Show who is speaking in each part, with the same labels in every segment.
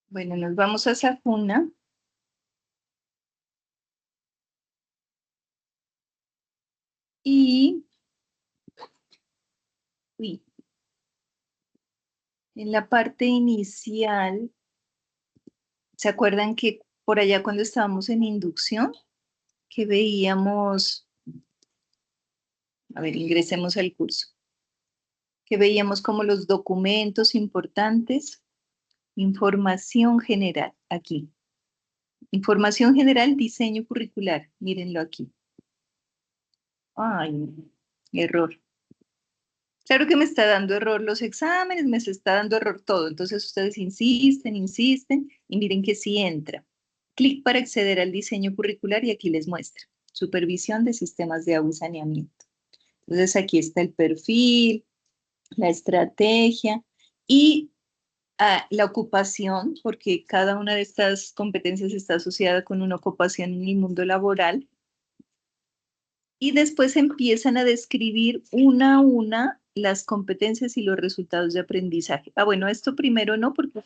Speaker 1: Bueno, nos vamos a Sajuna. Y en la parte inicial, ¿se acuerdan que por allá cuando estábamos en inducción, que veíamos, a ver, ingresemos al curso, que veíamos como los documentos importantes, información general, aquí. Información general, diseño curricular, mírenlo aquí. Ay, error. Claro que me está dando error los exámenes, me está dando error todo. Entonces ustedes insisten, insisten y miren que sí entra. Clic para acceder al diseño curricular y aquí les muestra. Supervisión de sistemas de agua y saneamiento. Entonces aquí está el perfil, la estrategia y la ocupación, porque cada una de estas competencias está asociada con una ocupación en el mundo laboral. Y después empiezan a describir una a una las competencias y los resultados de aprendizaje. Bueno, esto primero no, porque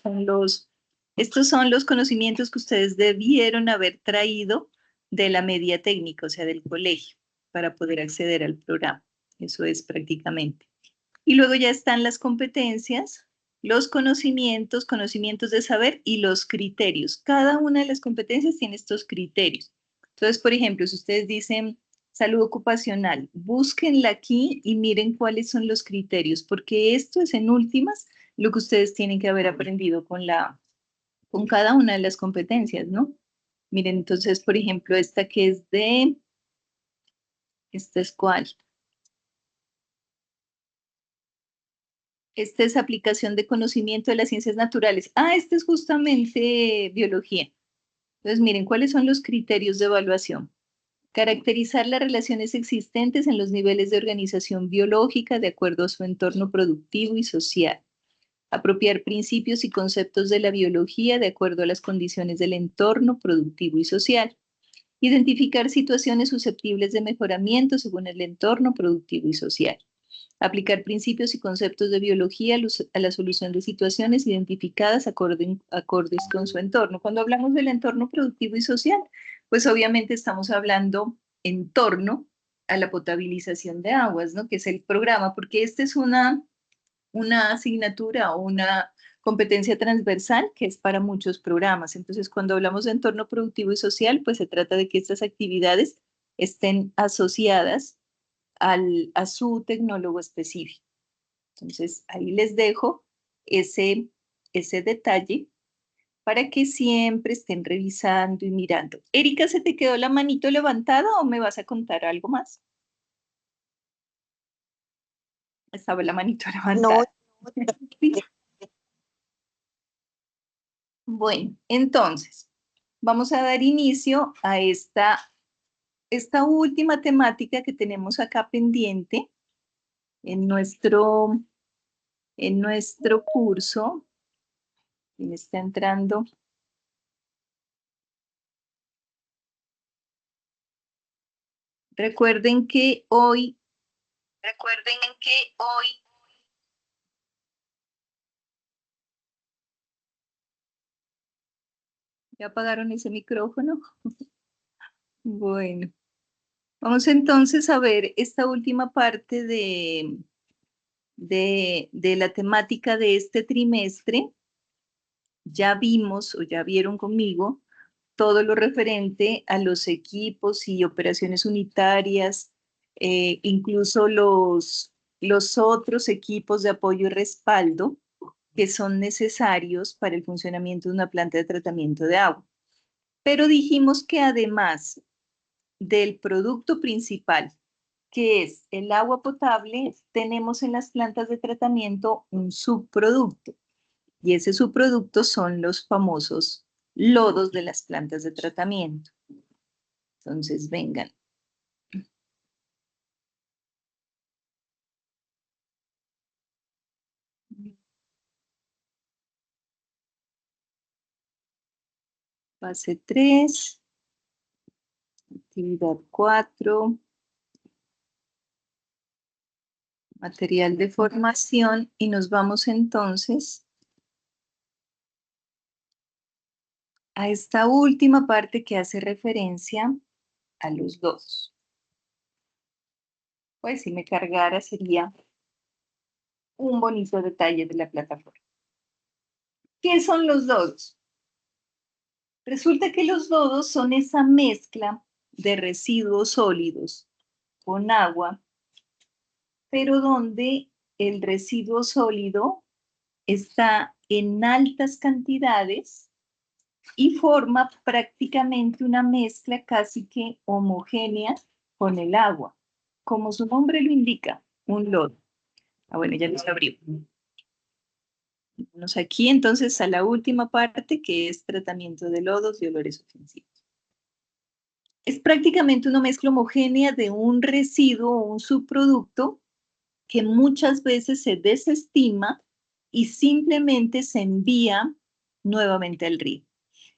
Speaker 1: estos son los conocimientos que ustedes debieron haber traído de la media técnica, o sea, del colegio, para poder acceder al programa. Eso es prácticamente. Y luego ya están las competencias, los conocimientos, conocimientos de saber y los criterios. Cada una de las competencias tiene estos criterios. Entonces, por ejemplo, si ustedes dicen salud ocupacional, búsquenla aquí y miren cuáles son los criterios, porque esto es en últimas lo que ustedes tienen que haber aprendido con cada una de las competencias, ¿no? Miren, entonces, por ejemplo, esta que es esta es cuál. Esta es aplicación de conocimiento de las ciencias naturales. Esta es justamente biología. Entonces, miren, ¿cuáles son los criterios de evaluación? Caracterizar las relaciones existentes en los niveles de organización biológica de acuerdo a su entorno productivo y social. Apropiar principios y conceptos de la biología de acuerdo a las condiciones del entorno productivo y social. Identificar situaciones susceptibles de mejoramiento según el entorno productivo y social. Aplicar principios y conceptos de biología a la solución de situaciones identificadas acordes con su entorno. Cuando hablamos del entorno productivo y social, pues obviamente estamos hablando en torno a la potabilización de aguas, ¿no? Que es el programa, porque esta es una asignatura o una competencia transversal que es para muchos programas. Entonces, cuando hablamos de entorno productivo y social, pues se trata de que estas actividades estén asociadas a su tecnólogo específico. Entonces, ahí les dejo ese detalle para que siempre estén revisando y mirando. Erika, ¿se te quedó la manito levantada o me vas a contar algo más? Estaba la manito
Speaker 2: No,
Speaker 1: levantada. Bueno, entonces, vamos a dar inicio a esta última temática que tenemos acá pendiente en nuestro curso. ¿Quién está entrando? Recuerden que hoy, ¿ya apagaron ese micrófono? Bueno, vamos entonces a ver esta última parte de la temática de este trimestre. Ya vimos o ya vieron conmigo todo lo referente a los equipos y operaciones unitarias, incluso los otros equipos de apoyo y respaldo que son necesarios para el funcionamiento de una planta de tratamiento de agua. Pero dijimos que además del producto principal, que es el agua potable, tenemos en las plantas de tratamiento un subproducto. Y ese subproducto son los famosos lodos de las plantas de tratamiento. Entonces, vengan. Fase 3, actividad 4. Material de formación y nos vamos entonces a esta última parte que hace referencia a los lodos. Pues si me cargara sería un bonito detalle de la plataforma. ¿Qué son los lodos? Resulta que los lodos son esa mezcla de residuos sólidos con agua, pero donde el residuo sólido está en altas cantidades y forma prácticamente una mezcla casi que homogénea con el agua. Como su nombre lo indica, un lodo. Ah, bueno, ya nos abrió. Vamos aquí entonces a la última parte que es tratamiento de lodos y olores ofensivos. Es prácticamente una mezcla homogénea de un residuo o un subproducto que muchas veces se desestima y simplemente se envía nuevamente al río.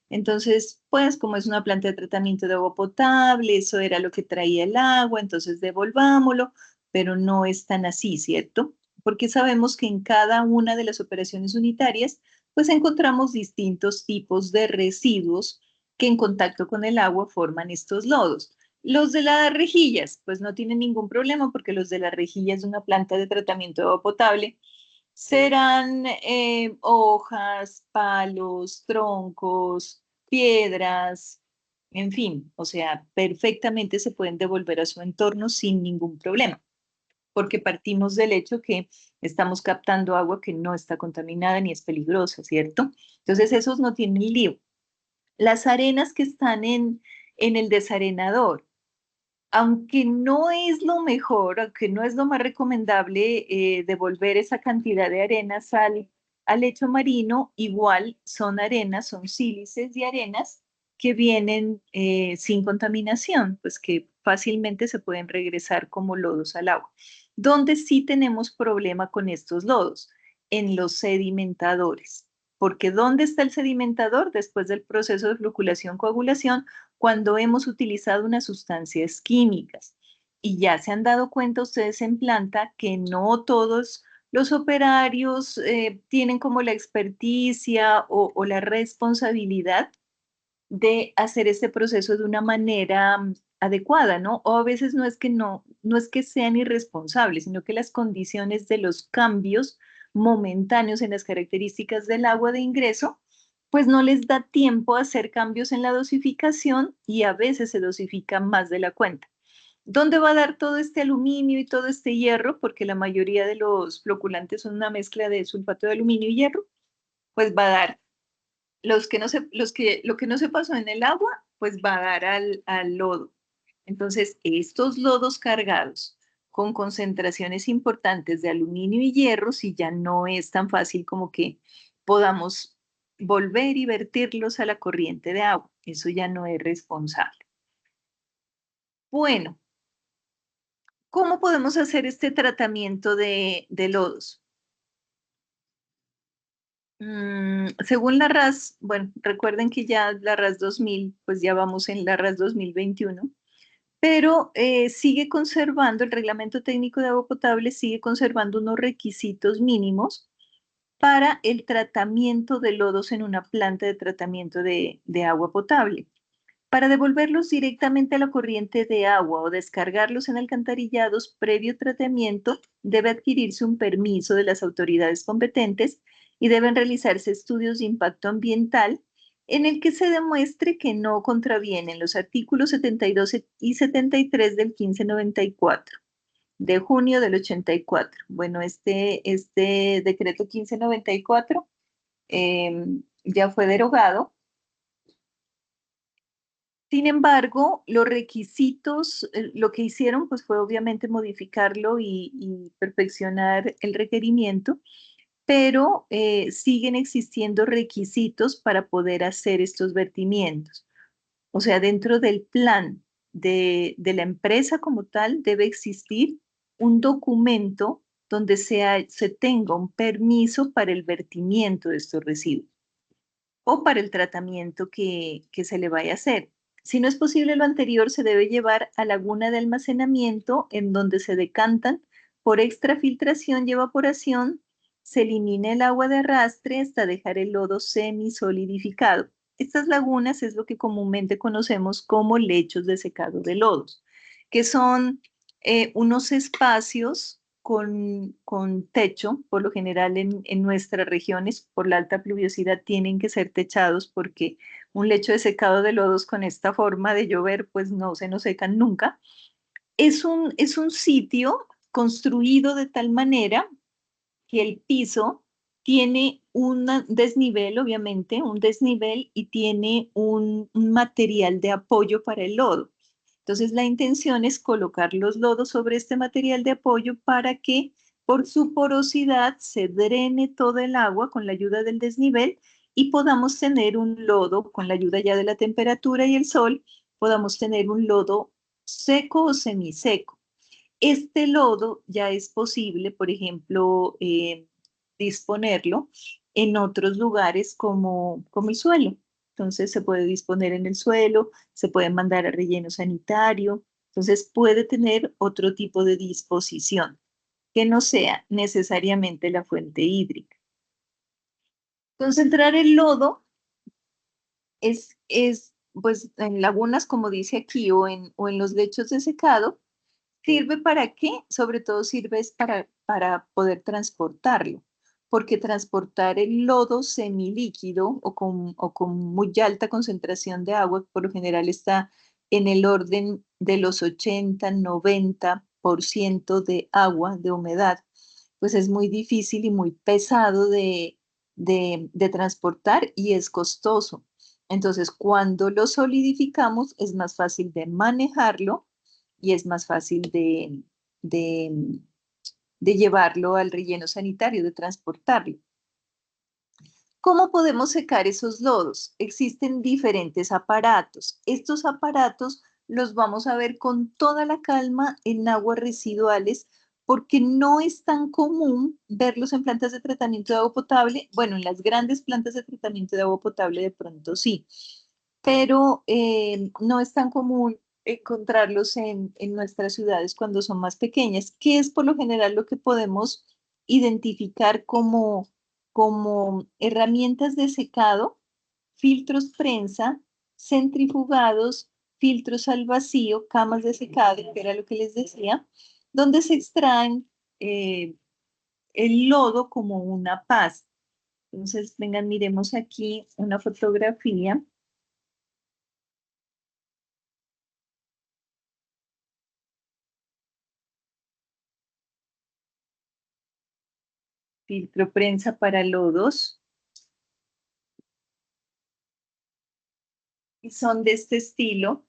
Speaker 1: Entonces, pues como es una planta de tratamiento de agua potable, eso era lo que traía el agua, entonces devolvámoslo, pero no es tan así, ¿cierto? Porque sabemos que en cada una de las operaciones unitarias, pues encontramos distintos tipos de residuos que en contacto con el agua forman estos lodos. Los de las rejillas, pues no tienen ningún problema porque los de las rejillas de una planta de tratamiento de agua potable serán hojas, palos, troncos, piedras, en fin, o sea, perfectamente se pueden devolver a su entorno sin ningún problema, porque partimos del hecho que estamos captando agua que no está contaminada ni es peligrosa, ¿cierto? Entonces esos no tienen lío. Las arenas que están en el desarenador, aunque no es lo mejor, aunque no es lo más recomendable devolver esa cantidad de arenas al lecho marino, igual son arenas, son sílices de arenas que vienen sin contaminación, pues que fácilmente se pueden regresar como lodos al agua. Donde sí tenemos problema con estos lodos, en los sedimentadores. Porque ¿dónde está el sedimentador? Después del proceso de floculación, coagulación, cuando hemos utilizado unas sustancias químicas. Y ya se han dado cuenta ustedes en planta que no todos los operarios tienen como la experticia o la responsabilidad de hacer este proceso de una manera adecuada, ¿no? O a veces no es que sean irresponsables, sino que las condiciones de los cambios momentáneos en las características del agua de ingreso, pues no les da tiempo a hacer cambios en la dosificación y a veces se dosifica más de la cuenta. ¿Dónde va a dar todo este aluminio y todo este hierro? Porque la mayoría de los floculantes son una mezcla de sulfato de aluminio y hierro, pues va a dar lo que no se pasó en el agua, pues va a dar al lodo. Entonces, estos lodos cargados con concentraciones importantes de aluminio y hierro, si ya no es tan fácil como que podamos volver y vertirlos a la corriente de agua. Eso ya no es responsable. Bueno, ¿cómo podemos hacer este tratamiento de lodos? Según la RAS, bueno, recuerden que ya la RAS 2000, pues ya vamos en la RAS 2021, pero sigue conservando, el Reglamento Técnico de Agua Potable sigue conservando unos requisitos mínimos para el tratamiento de lodos en una planta de tratamiento de agua potable. Para devolverlos directamente a la corriente de agua o descargarlos en alcantarillados previo tratamiento, debe adquirirse un permiso de las autoridades competentes y deben realizarse estudios de impacto ambiental en el que se demuestre que no contravienen los artículos 72 y 73 del 1594 de junio del 84. Bueno, este decreto 1594 ya fue derogado. Sin embargo, los requisitos, lo que hicieron pues fue obviamente modificarlo y perfeccionar el requerimiento, pero siguen existiendo requisitos para poder hacer estos vertimientos. O sea, dentro del plan de la empresa como tal debe existir un documento donde se tenga un permiso para el vertimiento de estos residuos o para el tratamiento que se le vaya a hacer. Si no es posible lo anterior, se debe llevar a laguna de almacenamiento en donde se decantan Por extrafiltración y evaporación se elimina el agua de arrastre hasta dejar el lodo semisolidificado. Estas lagunas es lo que comúnmente conocemos como lechos de secado de lodos, que son unos espacios con techo. Por lo general en nuestras regiones, por la alta pluviosidad, tienen que ser techados porque un lecho de secado de lodos con esta forma de llover, pues no se nos secan nunca. Es un sitio construido de tal manera que el piso tiene un desnivel, obviamente, un desnivel, y tiene un material de apoyo para el lodo. Entonces, la intención es colocar los lodos sobre este material de apoyo para que por su porosidad se drene todo el agua con la ayuda del desnivel y podamos tener un lodo, con la ayuda ya de la temperatura y el sol, podamos tener un lodo seco o semiseco. Este lodo ya es posible, por ejemplo, disponerlo en otros lugares como el suelo. Entonces se puede disponer en el suelo, se puede mandar a relleno sanitario, entonces puede tener otro tipo de disposición que no sea necesariamente la fuente hídrica. Concentrar el lodo pues, en lagunas, como dice aquí, o en los lechos de secado. ¿Sirve para qué? Sobre todo sirve es para poder transportarlo, porque transportar el lodo semilíquido o con muy alta concentración de agua, por lo general está en el orden de los 80-90% de agua, de humedad, pues es muy difícil y muy pesado de transportar y es costoso. Entonces, cuando lo solidificamos, es más fácil de manejarlo y es más fácil de, de llevarlo al relleno sanitario, de transportarlo. ¿Cómo podemos secar esos lodos? Existen diferentes aparatos. Estos aparatos los vamos a ver con toda la calma en aguas residuales porque no es tan común verlos en plantas de tratamiento de agua potable. Bueno, en las grandes plantas de tratamiento de agua potable de pronto sí, pero no es tan común encontrarlos en nuestras ciudades cuando son más pequeñas, que es por lo general lo que podemos identificar como herramientas de secado, filtros prensa, centrifugados, filtros al vacío, camas de secado, que era lo que les decía, donde se extraen eh, el lodo como una pasta. Entonces, vengan, miremos aquí una fotografía. Filtro prensa para lodos, y son de este estilo.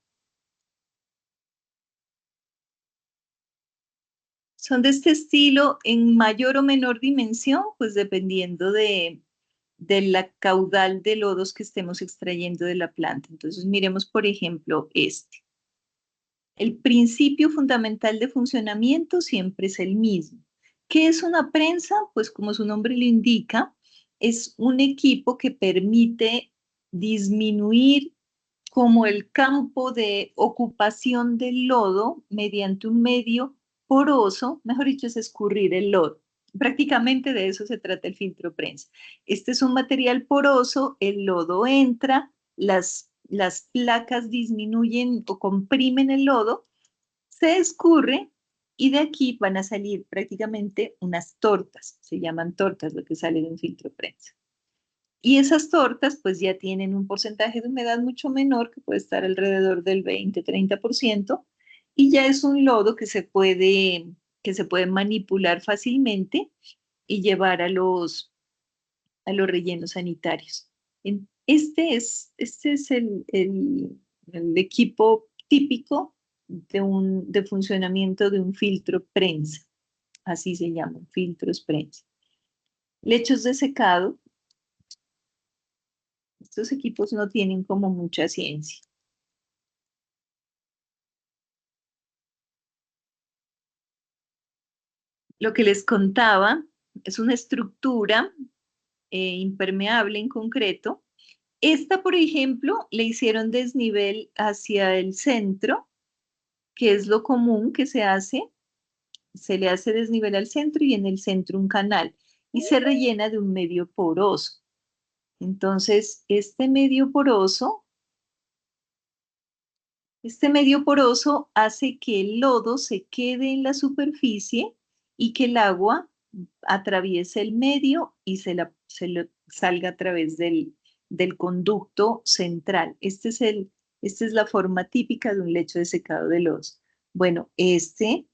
Speaker 1: Son de este estilo en mayor o menor dimensión, pues dependiendo de la caudal de lodos que estemos extrayendo de la planta. Entonces, miremos, por ejemplo, este. El principio fundamental de funcionamiento siempre es el mismo. ¿Qué es una prensa? Pues como su nombre lo indica, es un equipo que permite disminuir como el campo de ocupación del lodo mediante un medio poroso, mejor dicho, es escurrir el lodo. Prácticamente de eso se trata el filtro prensa. Este es un material poroso, el lodo entra, las placas disminuyen o comprimen el lodo, se escurre y de aquí van a salir prácticamente unas tortas, se llaman tortas lo que sale de un filtro prensa. Y esas tortas pues ya tienen un porcentaje de humedad mucho menor, que puede estar alrededor del 20-30%, y ya es un lodo que se puede manipular fácilmente y llevar a los rellenos sanitarios. Este es el equipo típico de funcionamiento de un filtro prensa, así se llaman, filtros prensa. Lechos de secado. Estos equipos no tienen como mucha ciencia. Lo que les contaba es una estructura impermeable en concreto. Esta, por ejemplo, le hicieron desnivel hacia el centro, que es lo común que se hace, se le hace desnivel al centro y en el centro un canal y se rellena de un medio poroso. Entonces, este medio poroso hace que el lodo se quede en la superficie y que el agua atraviese el medio y salga a través del conducto central. Esta es la forma típica de un lecho de secado de lodos. Bueno, este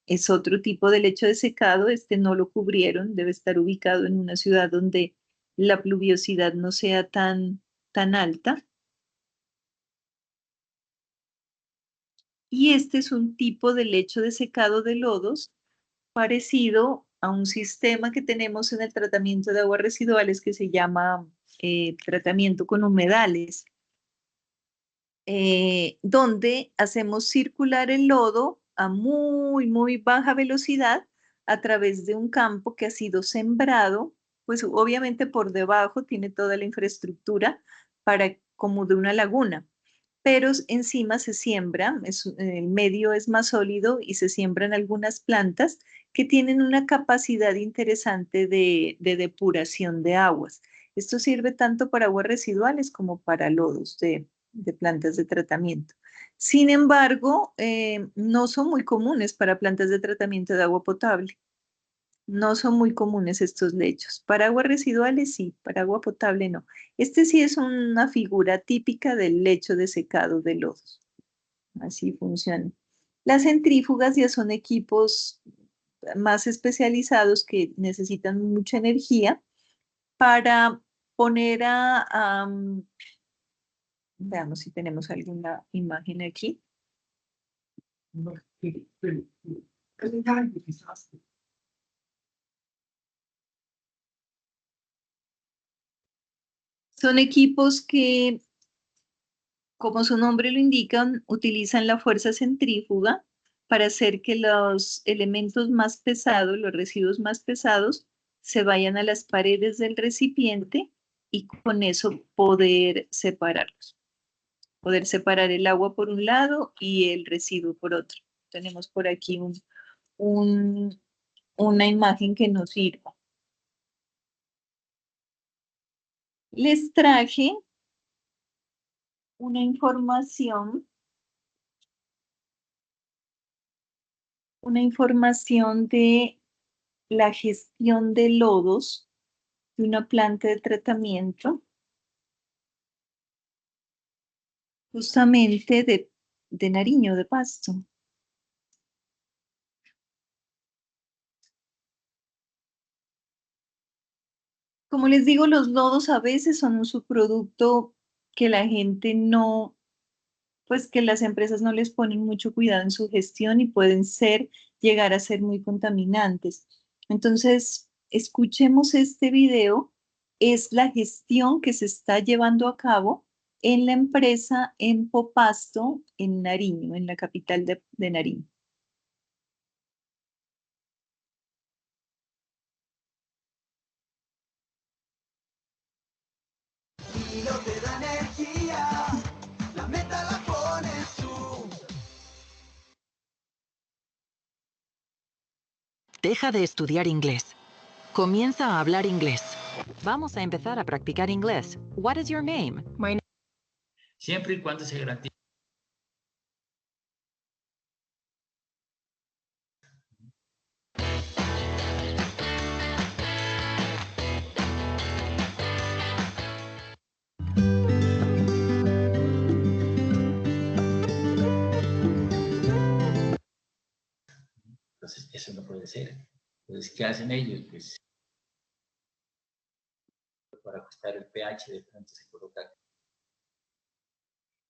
Speaker 1: es otro tipo de lecho de secado, este no lo cubrieron, debe estar ubicado en una ciudad donde la pluviosidad no sea tan alta. Y este es un tipo de lecho de secado de lodos parecido a un sistema que tenemos en el tratamiento de aguas residuales que se llama tratamiento con humedales, donde hacemos circular el lodo a muy baja velocidad a través de un campo que ha sido sembrado, pues obviamente por debajo tiene toda la infraestructura como de una laguna, pero encima se siembra, el medio es más sólido y se siembran algunas plantas que tienen una capacidad interesante de depuración de aguas. Esto sirve tanto para aguas residuales como para lodos de plantas de tratamiento. Sin embargo, no son muy comunes para plantas de tratamiento de agua potable. No son muy comunes estos lechos. Para aguas residuales sí, para agua potable no. Este sí es una figura típica del lecho de secado de lodos. Así funciona. Las centrífugas ya son equipos más especializados que necesitan mucha energía para poner veamos si tenemos alguna imagen aquí. Son equipos que, como su nombre lo indica, utilizan la fuerza centrífuga para hacer que los elementos más pesados, los residuos más pesados, se vayan a las paredes del recipiente y con eso poder separarlos. Poder separar el agua por un lado y el residuo por otro. Tenemos por aquí un- una imagen que nos sirva. Les traje una información de la gestión de lodos de una planta de tratamiento, justamente de Nariño, de Pasto. Como les digo, los lodos a veces son un subproducto que la gente no, pues que las empresas no les ponen mucho cuidado en su gestión y pueden llegar a ser muy contaminantes. Entonces, escuchemos este video. Es la gestión que se está llevando a cabo en la empresa en Popasto, en Nariño, en la capital de Nariño.
Speaker 2: Y lo te da energía, la meta la pones tú.
Speaker 3: Deja de estudiar inglés. Comienza a hablar inglés. Vamos a empezar a practicar inglés. What is your name?
Speaker 4: Siempre y cuando se garantice. Entonces, eso no puede ser. Entonces, ¿qué hacen ellos? Pues, para ajustar el pH, de pronto se coloca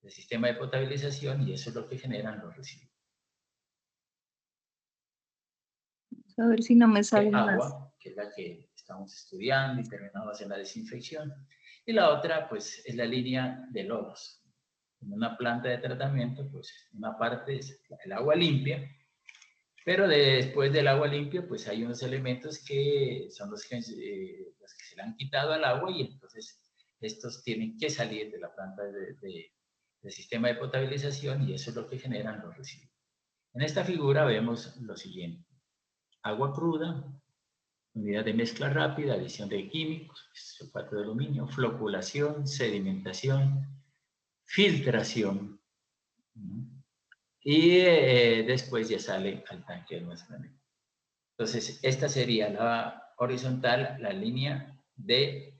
Speaker 4: el sistema de potabilización y eso es lo que generan los residuos.
Speaker 1: A ver si no me sale más.
Speaker 4: Agua, que es la que estamos estudiando y terminamos en la desinfección. Y la otra, pues, es la línea de lodos. En una planta de tratamiento, pues, una parte es el agua limpia, pero después del agua limpia, pues hay unos elementos que son los que se le han quitado al agua y entonces estos tienen que salir de la planta del sistema de potabilización y eso es lo que generan los residuos. En esta figura vemos lo siguiente. agua cruda, unidad de mezcla rápida, adición de químicos, sulfato de aluminio, floculación, sedimentación, filtración. Y después ya sale al tanque de almacenamiento. Entonces, esta sería la horizontal, la línea de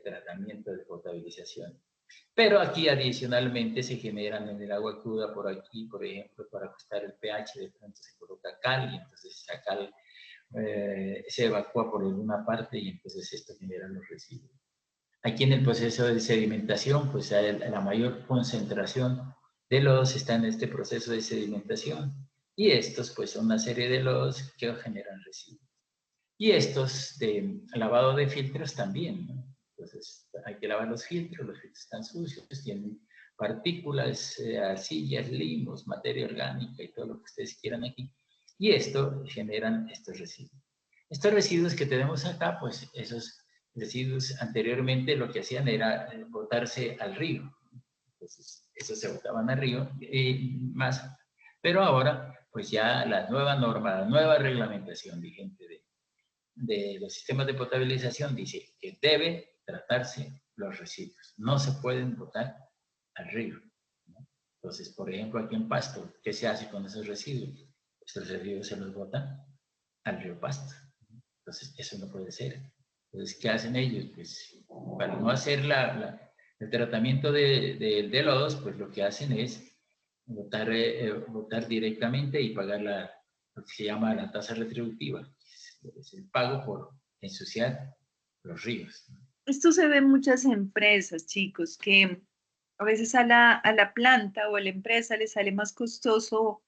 Speaker 4: tratamiento de potabilización. Pero aquí adicionalmente se generan en el agua cruda por aquí, por ejemplo, para ajustar el pH, de pronto se coloca cal y entonces esa cal se evacúa por alguna parte y entonces esto genera los residuos. Aquí en el proceso de sedimentación, pues la mayor concentración de lodos está en este proceso de sedimentación y estos pues son una serie de lodos que generan residuos. Y estos de lavado de filtros también, ¿no? Entonces hay que lavar los filtros están sucios, tienen partículas, arcillas, limos, materia orgánica y todo lo que ustedes quieran aquí. Y esto generan estos residuos. Estos residuos que tenemos acá, pues esos residuos anteriormente lo que hacían era botarse al río. Entonces, esos se botaban al río más. Pero ahora, pues ya la nueva norma, la nueva reglamentación vigente de los sistemas de potabilización dice que debe tratarse los residuos. No se pueden botar al río, ¿no? Entonces, por ejemplo, aquí en Pasto, ¿qué se hace con esos residuos? Estos residuos se los botan al río Pasto. Entonces, eso no puede ser. Entonces, ¿qué hacen ellos? Pues, para no hacer el tratamiento de lodos, pues lo que hacen es botar directamente y pagar lo que se llama la tasa retributiva. Es el pago por ensuciar los ríos.
Speaker 1: Esto se ve en muchas empresas, chicos, que a veces a la planta o a la empresa le sale más costoso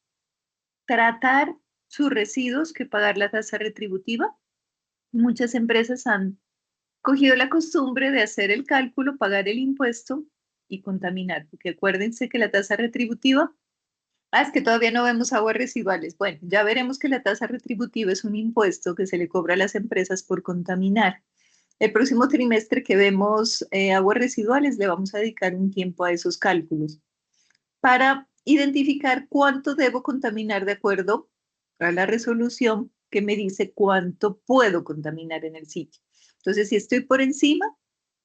Speaker 1: tratar sus residuos que pagar la tasa retributiva. Muchas empresas han cogido la costumbre de hacer el cálculo, pagar el impuesto y contaminar, porque acuérdense que la tasa retributiva, es que todavía no vemos aguas residuales. Bueno, ya veremos que la tasa retributiva es un impuesto que se le cobra a las empresas por contaminar. El próximo trimestre que vemos aguas residuales, le vamos a dedicar un tiempo a esos cálculos para identificar cuánto debo contaminar de acuerdo a la resolución que me dice cuánto puedo contaminar en el sitio. Entonces, si estoy por encima,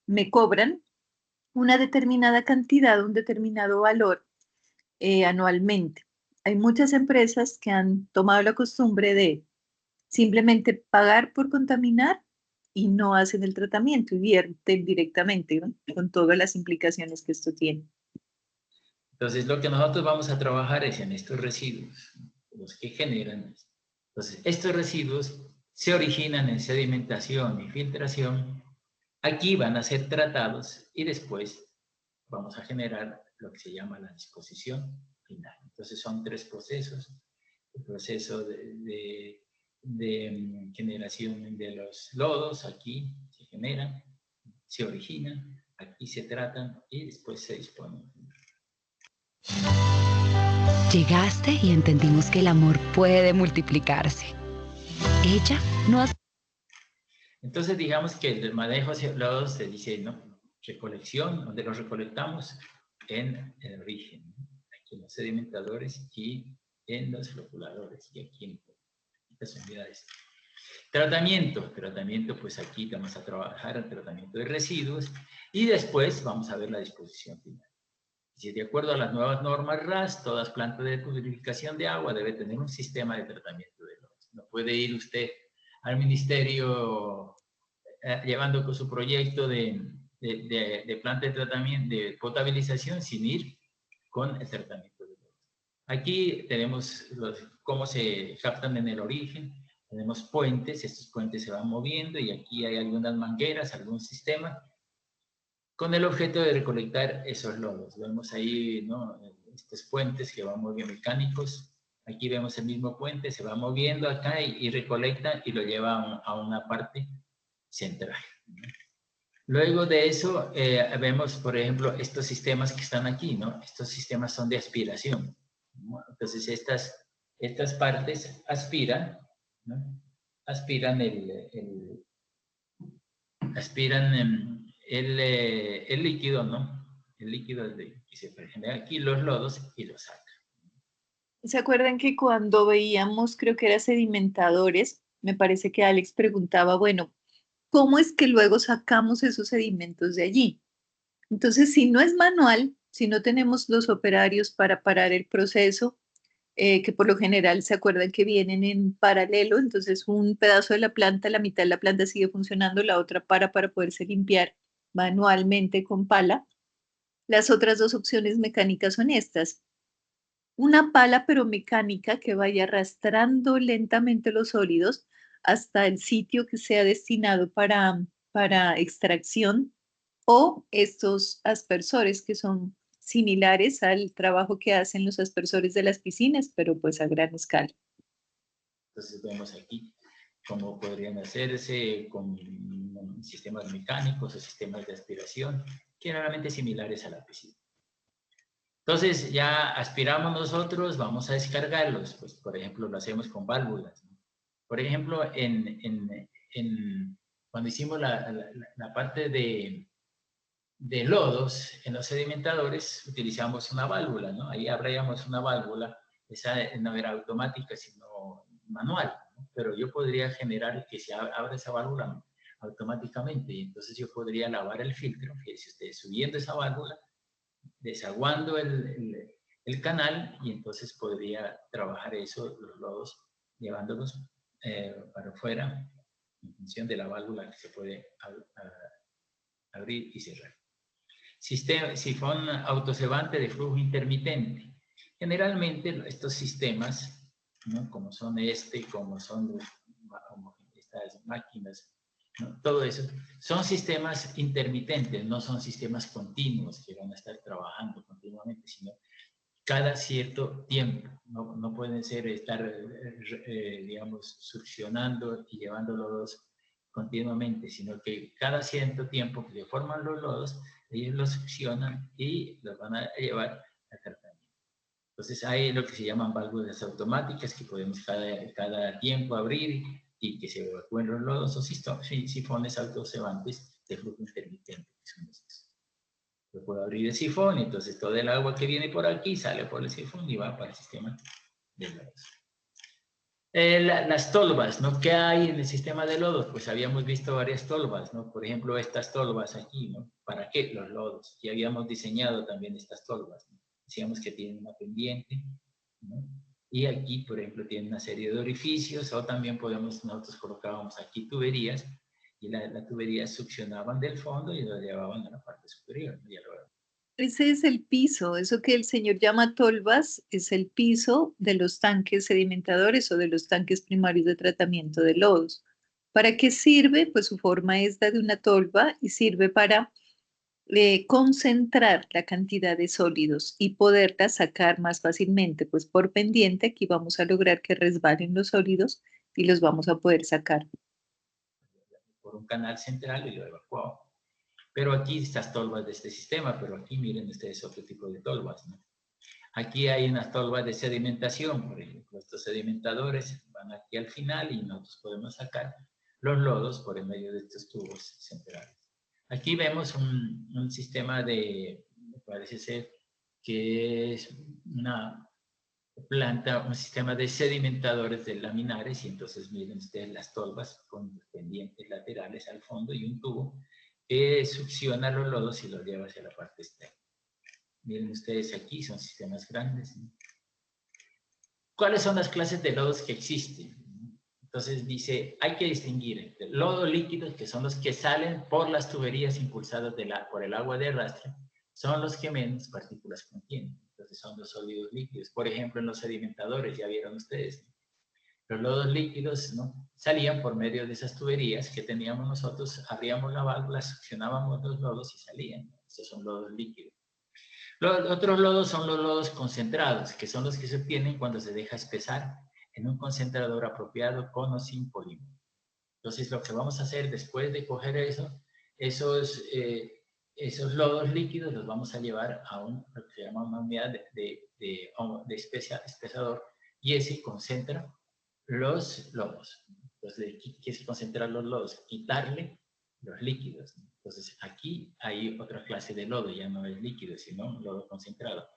Speaker 1: me cobran una determinada cantidad, un determinado valor anualmente. Hay muchas empresas que han tomado la costumbre de simplemente pagar por contaminar y no hacen el tratamiento y vierten directamente, ¿no? Con todas las implicaciones que esto tiene.
Speaker 4: Entonces, lo que nosotros vamos a trabajar es en estos residuos, los que generan. Entonces, estos residuos se originan en sedimentación y filtración. Aquí van a ser tratados y después vamos a generar lo que se llama la disposición final. Entonces, son tres procesos. El proceso de generación de los lodos, aquí se generan, se originan, aquí se tratan y después se disponen.
Speaker 5: Llegaste y entendimos que el amor puede multiplicarse. Ella no hace...
Speaker 4: Entonces, digamos que el manejo hacia lodos se dice, ¿no? Recolección, donde los recolectamos en el origen, ¿no? Aquí en los sedimentadores y en los floculadores y aquí en estas unidades. Tratamiento, pues aquí vamos a trabajar el tratamiento de residuos y después vamos a ver la disposición final. Si de acuerdo a las nuevas normas RAS, todas plantas de purificación de agua deben tener un sistema de tratamiento de lodos. No puede ir usted al ministerio llevando con su proyecto de planta de tratamiento, de potabilización, sin ir con el tratamiento de lodos. Aquí tenemos cómo se captan en el origen. Tenemos puentes, estos puentes se van moviendo y aquí hay algunas mangueras, algún sistema con el objeto de recolectar esos lodos. Vemos ahí, ¿no? Estos puentes que van moviendo mecánicos. Aquí vemos el mismo puente, se va moviendo acá y recolecta y lo lleva a una parte central, ¿no? Luego de eso, vemos, por ejemplo, estos sistemas que están aquí, ¿no? Estos sistemas son de aspiración, ¿no? Entonces, estas partes aspiran, ¿no? Aspiran el líquido, ¿no? El líquido que se genera aquí, los lodos, y los saca.
Speaker 1: ¿Se acuerdan que cuando veíamos, creo que era sedimentadores, me parece que Alex preguntaba, bueno, ¿cómo es que luego sacamos esos sedimentos de allí? Entonces, si no es manual, si no tenemos los operarios para parar el proceso, que por lo general se acuerdan que vienen en paralelo, entonces un pedazo de la planta, la mitad de la planta sigue funcionando, la otra para poderse limpiar manualmente con pala. Las otras dos opciones mecánicas son estas. Una pala pero mecánica que vaya arrastrando lentamente los sólidos hasta el sitio que sea destinado para extracción, o estos aspersores que son similares al trabajo que hacen los aspersores de las piscinas, pero pues a gran escala.
Speaker 4: Entonces vemos aquí cómo podrían hacerse con sistemas mecánicos o sistemas de aspiración, generalmente similares a la piscina. Entonces ya aspiramos nosotros, vamos a descargarlos, pues por ejemplo lo hacemos con válvulas, ¿no? Por ejemplo, cuando hicimos la parte de lodos en los sedimentadores, utilizamos una válvula, ¿no? Ahí abríamos una válvula, esa no era automática, sino manual, ¿no? Pero yo podría generar que se abra esa válvula automáticamente, y entonces yo podría lavar el filtro, fíjense ustedes, subiendo esa válvula, desaguando el canal, y entonces podría trabajar eso, los lodos, llevándolos para afuera, en función de la válvula que se puede abrir y cerrar. Sifón autocebante de flujo intermitente. Generalmente estos sistemas, ¿no? Como son como son estas máquinas, ¿no? Todo eso, son sistemas intermitentes, no son sistemas continuos que van a estar trabajando continuamente, sino cada cierto tiempo. No pueden estar, digamos, succionando y llevando lodos continuamente, sino que cada cierto tiempo que se forman los lodos, ellos los succionan y los van a llevar a tratamiento. Entonces hay lo que se llaman válvulas automáticas que podemos cada tiempo abrir y que se evacúen los lodos, o sifones autocebantes de flujo intermitente, que son estos. Yo puedo abrir el sifón y entonces todo el agua que viene por aquí sale por el sifón y va para el sistema de lodos. Las tolvas, ¿no? ¿Qué hay en el sistema de lodos? Pues habíamos visto varias tolvas, ¿no? Por ejemplo, estas tolvas aquí, ¿no? ¿Para qué los lodos? Y habíamos diseñado también estas tolvas, ¿no? Decíamos que tienen una pendiente, ¿no? Y aquí, por ejemplo, tienen una serie de orificios, o también nosotros colocábamos aquí tuberías, y la tubería succionaban del fondo y lo llevaban a la parte superior, ¿no?
Speaker 1: Ese es el piso, eso que el señor llama tolvas es el piso de los tanques sedimentadores o de los tanques primarios de tratamiento de lodos. ¿Para qué sirve? Pues su forma es la de una tolva y sirve para concentrar la cantidad de sólidos y poderla sacar más fácilmente, pues por pendiente aquí vamos a lograr que resbalen los sólidos y los vamos a poder sacar.
Speaker 4: Por un canal central y lo evacuamos. Pero aquí estas tolvas de este sistema, pero aquí miren ustedes otro tipo de tolvas, ¿no? Aquí hay unas tolvas de sedimentación, por ejemplo. Estos sedimentadores van aquí al final y nosotros podemos sacar los lodos por el medio de estos tubos centrales. Aquí vemos un sistema me parece ser que es una planta, un sistema de sedimentadores de laminares, y entonces miren ustedes las tolvas con pendientes laterales al fondo y un tubo que succiona los lodos y los lleva hacia la parte externa. Miren ustedes aquí, son sistemas grandes, ¿no? ¿Cuáles son las clases de lodos que existen? Entonces dice, hay que distinguir entre lodos líquidos, que son los que salen por las tuberías impulsadas por el agua de arrastre, son los que menos partículas contienen. Entonces son los sólidos líquidos. Por ejemplo, en los sedimentadores, ya vieron ustedes, ¿no? Los lodos líquidos, ¿no? Salían por medio de esas tuberías que teníamos nosotros, abríamos la válvula, succionábamos los lodos y salían, ¿no? Estos son lodos líquidos. Los otros lodos son los lodos concentrados, que son los que se obtienen cuando se deja espesar en un concentrador apropiado con o sin polímero. Entonces, lo que vamos a hacer después de coger esos lodos líquidos, los vamos a llevar a lo que se llama una unidad de espesador, y ese concentra los lodos. Entonces, ¿qué es concentrar los lodos? Quitarle los líquidos. Entonces, aquí hay otra clase de lodo, ya no es líquido, sino un lodo concentrado.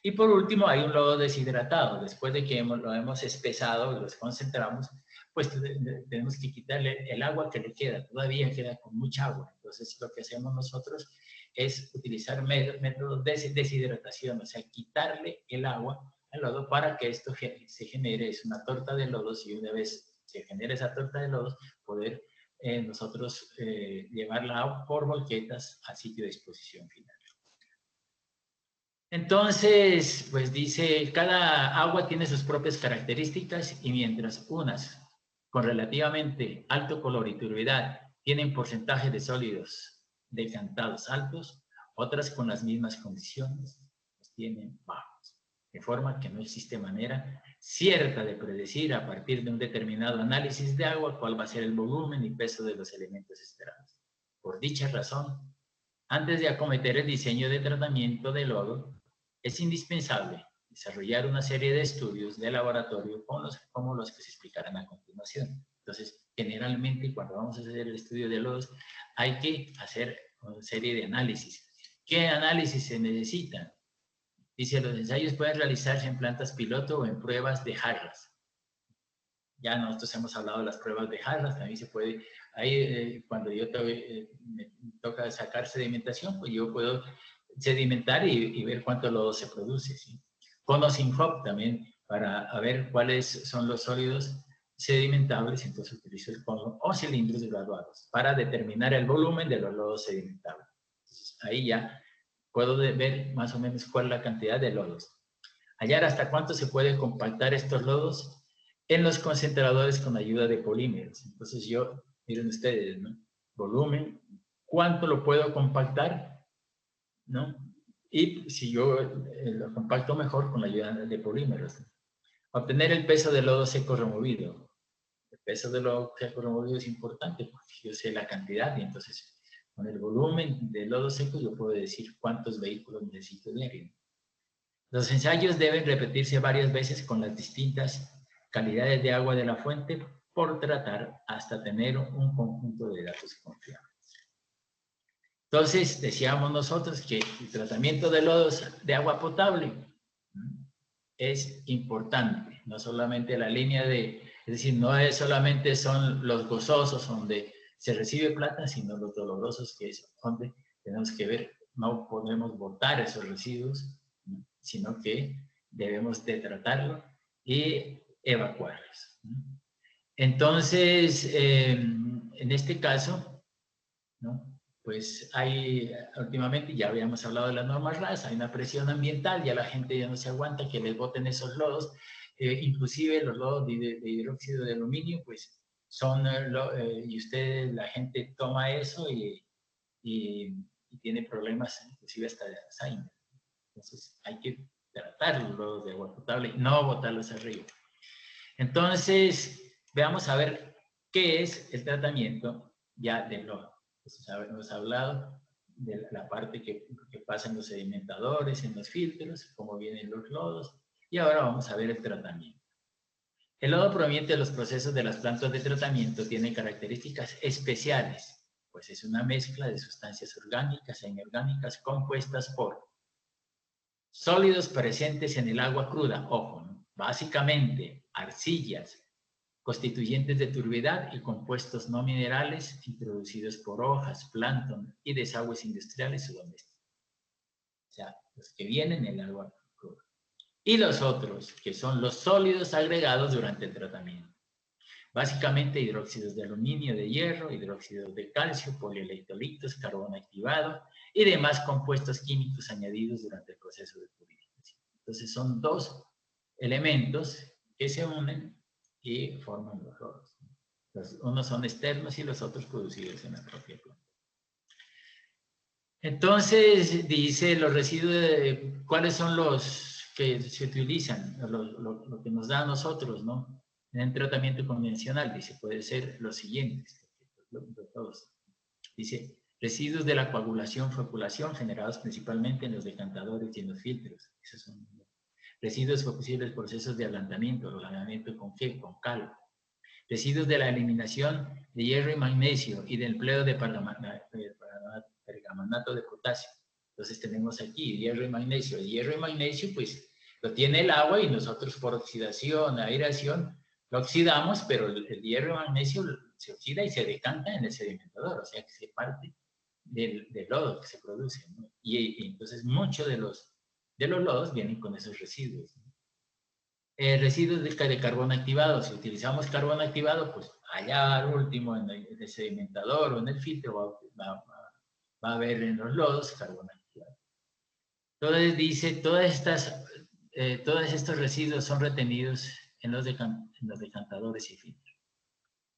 Speaker 4: Y por último, hay un lodo deshidratado. Después de que lo hemos espesado y los concentramos, pues tenemos que quitarle el agua que le queda. Todavía queda con mucha agua. Entonces, lo que hacemos nosotros es utilizar métodos de deshidratación, o sea, quitarle el agua al lodo para que esto se genere. Es una torta de lodos, y una vez se genera esa torta de lodos, poder nosotros llevarla por volquetas al sitio de exposición final. Entonces, pues dice, cada agua tiene sus propias características, y mientras unas con relativamente alto color y turbiedad tienen porcentaje de sólidos decantados altos, otras con las mismas condiciones los tienen bajos, de forma que no existe manera cierta de predecir a partir de un determinado análisis de agua cuál va a ser el volumen y peso de los elementos esperados. Por dicha razón, antes de acometer el diseño de tratamiento de lodo, es indispensable desarrollar una serie de estudios de laboratorio como los que se explicarán a continuación. Entonces, generalmente, cuando vamos a hacer el estudio de lodos, hay que hacer una serie de análisis. ¿Qué análisis se necesitan? Dice, los ensayos pueden realizarse en plantas piloto o en pruebas de jarras. Ya nosotros hemos hablado de las pruebas de jarras, también se puede, ahí cuando me toca sacar sedimentación, pues yo puedo sedimentar y ver cuánto lodo se produce, ¿sí? Con o sin HOP también, para ver cuáles son los sólidos sedimentables, entonces utilizo el cono o cilindros graduados para determinar el volumen de los lodos sedimentables. Entonces, ahí ya puedo ver más o menos cuál es la cantidad de lodos. Hallar hasta cuánto se puede compactar estos lodos en los concentradores con ayuda de polímeros. Entonces yo, miren ustedes, ¿no? Volumen, ¿cuánto lo puedo compactar? ¿No? Y si yo lo compacto mejor con la ayuda de polímeros. Obtener el peso del lodo seco removido. El peso del lodo seco removido es importante porque yo sé la cantidad, y entonces con el volumen del lodo seco yo puedo decir cuántos vehículos necesito diario. Los ensayos deben repetirse varias veces con las distintas calidades de agua de la fuente por tratar hasta tener un conjunto de datos confiables. Entonces, decíamos nosotros que el tratamiento de lodos de agua potable es importante, no solamente la línea de, es decir, no es solamente son los gozosos donde se recibe plata, sino los dolorosos, que es donde tenemos que ver, no podemos botar esos residuos, ¿no? Sino que debemos de tratarlo y evacuarlos. Entonces, en este caso, ¿no? Pues hay, últimamente ya habíamos hablado de las normas RAS, hay una presión ambiental, ya la gente ya no se aguanta que les boten esos lodos, inclusive los lodos de hidróxido de aluminio, pues son, y usted, la gente toma eso y tiene problemas, inclusive hasta de Alzheimer. Entonces hay que tratar los lodos de agua potable y no botarlos arriba. Entonces, veamos a ver qué es el tratamiento ya del lodo. Pues, hemos hablado de la parte que pasa en los sedimentadores, en los filtros, cómo vienen los lodos, y ahora vamos a ver el tratamiento. El lodo proveniente de los procesos de las plantas de tratamiento tiene características especiales, pues es una mezcla de sustancias orgánicas e inorgánicas compuestas por sólidos presentes en el agua cruda, ojo, ¿no? Básicamente arcillas, constituyentes de turbidez y compuestos no minerales introducidos por hojas, plancton y desagües industriales o domésticos. O sea, los que vienen en el agua cruda. Y los otros, que son los sólidos agregados durante el tratamiento. Básicamente hidróxidos de aluminio, de hierro, hidróxidos de calcio, polielectrolitos, carbono activado y demás compuestos químicos añadidos durante el proceso de purificación. Entonces son dos elementos que se unen y forman los lodos. Unos son externos y los otros producidos en la propia planta. Entonces, dice los residuos, ¿cuáles son los que se utilizan? Lo que nos da a nosotros, ¿no? En el tratamiento convencional, dice, puede ser los siguientes. Dice, residuos de la coagulación, floculación, generados principalmente en los decantadores y en los filtros. Esos son residuos posibles procesos de ablandamiento, ablandamiento con qué, con cal. Residuos de la eliminación de hierro y magnesio y del empleo de pergamanato de potasio. Entonces tenemos aquí hierro y magnesio. El hierro y magnesio, pues, lo tiene el agua y nosotros por oxidación, aireación, lo oxidamos, pero el hierro y magnesio se oxida y se decanta en el sedimentador, o sea que se parte del lodo que se produce, ¿no? Y entonces muchos de los lodos vienen con esos residuos, ¿no? Residuos de carbón activado. Si utilizamos carbón activado, pues allá al último en el sedimentador o en el filtro va a haber en los lodos carbón activado. Entonces dice, todos estos residuos son retenidos en los decantadores y filtros.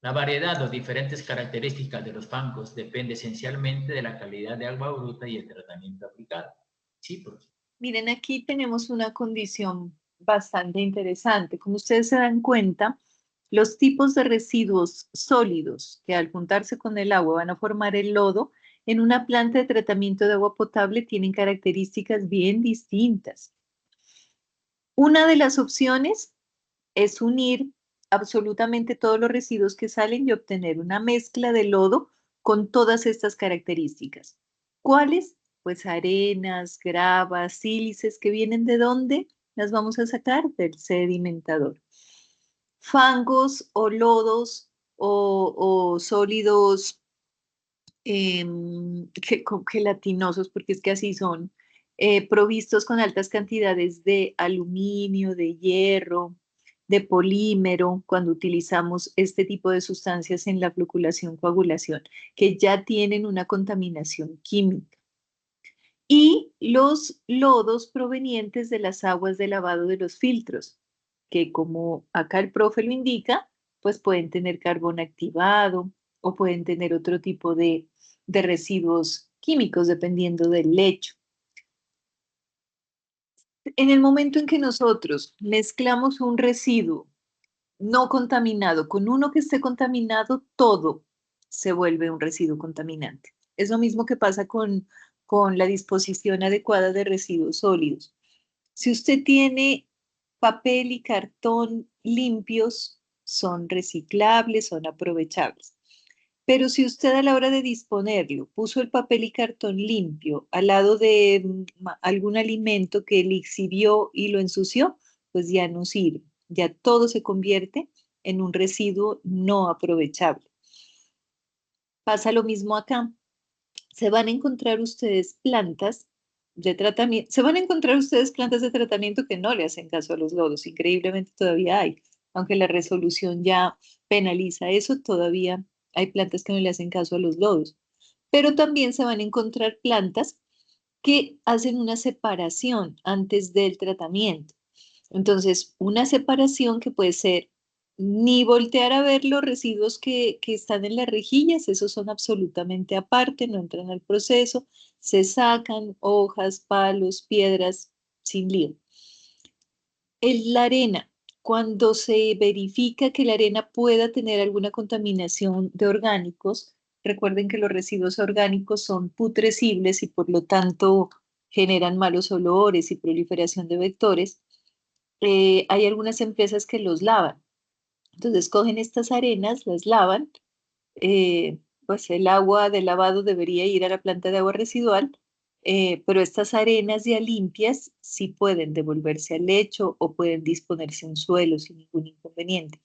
Speaker 4: La variedad o diferentes características de los fangos depende esencialmente de la calidad de agua bruta y el tratamiento aplicado. Sí, porque...
Speaker 1: Miren, aquí tenemos una condición bastante interesante. Como ustedes se dan cuenta, los tipos de residuos sólidos que al juntarse con el agua van a formar el lodo, en una planta de tratamiento de agua potable tienen características bien distintas. Una de las opciones es unir absolutamente todos los residuos que salen y obtener una mezcla de lodo con todas estas características. ¿Cuáles? Pues arenas, gravas, sílices, que vienen ¿de dónde? Las vamos a sacar del sedimentador. Fangos o lodos o sólidos gelatinosos, porque es que así son, provistos con altas cantidades de aluminio, de hierro, de polímero, cuando utilizamos este tipo de sustancias en la floculación, coagulación, que ya tienen una contaminación química. Y los lodos provenientes de las aguas de lavado de los filtros, que como acá el profe lo indica, pues pueden tener carbón activado o pueden tener otro tipo de residuos químicos dependiendo del lecho. En el momento en que nosotros mezclamos un residuo no contaminado con uno que esté contaminado, todo se vuelve un residuo contaminante. Es lo mismo que pasa con la disposición adecuada de residuos sólidos. Si usted tiene papel y cartón limpios, son reciclables, son aprovechables. Pero si usted a la hora de disponerlo puso el papel y cartón limpio al lado de algún alimento que le exhibió y lo ensució, pues ya no sirve. Ya todo se convierte en un residuo no aprovechable. Pasa lo mismo acá. Se van a encontrar ustedes plantas de tratamiento, se van a encontrar ustedes plantas de tratamiento que no le hacen caso a los lodos. Increíblemente todavía hay, aunque la resolución ya penaliza eso, todavía hay plantas que no le hacen caso a los lodos. Pero también se van a encontrar plantas que hacen una separación antes del tratamiento. Entonces, una separación que puede ser ni voltear a ver los residuos que están en las rejillas, esos son absolutamente aparte, no entran al proceso, se sacan hojas, palos, piedras, sin lío. La arena, cuando se verifica que la arena pueda tener alguna contaminación de orgánicos, recuerden que los residuos orgánicos son putrescibles y por lo tanto generan malos olores y proliferación de vectores. Hay algunas empresas que los lavan. Entonces cogen estas arenas, las lavan, pues el agua de lavado debería ir a la planta de agua residual, pero estas arenas ya limpias sí pueden devolverse al lecho o pueden disponerse en suelo sin ningún inconveniente.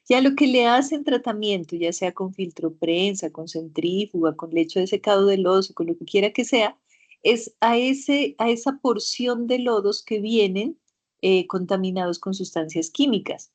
Speaker 1: Ya lo que le hacen tratamiento, ya sea con filtro prensa, con centrífuga, con lecho de secado de lodos, con lo que quiera que sea, es a esa porción de lodos que vienen contaminados con sustancias químicas.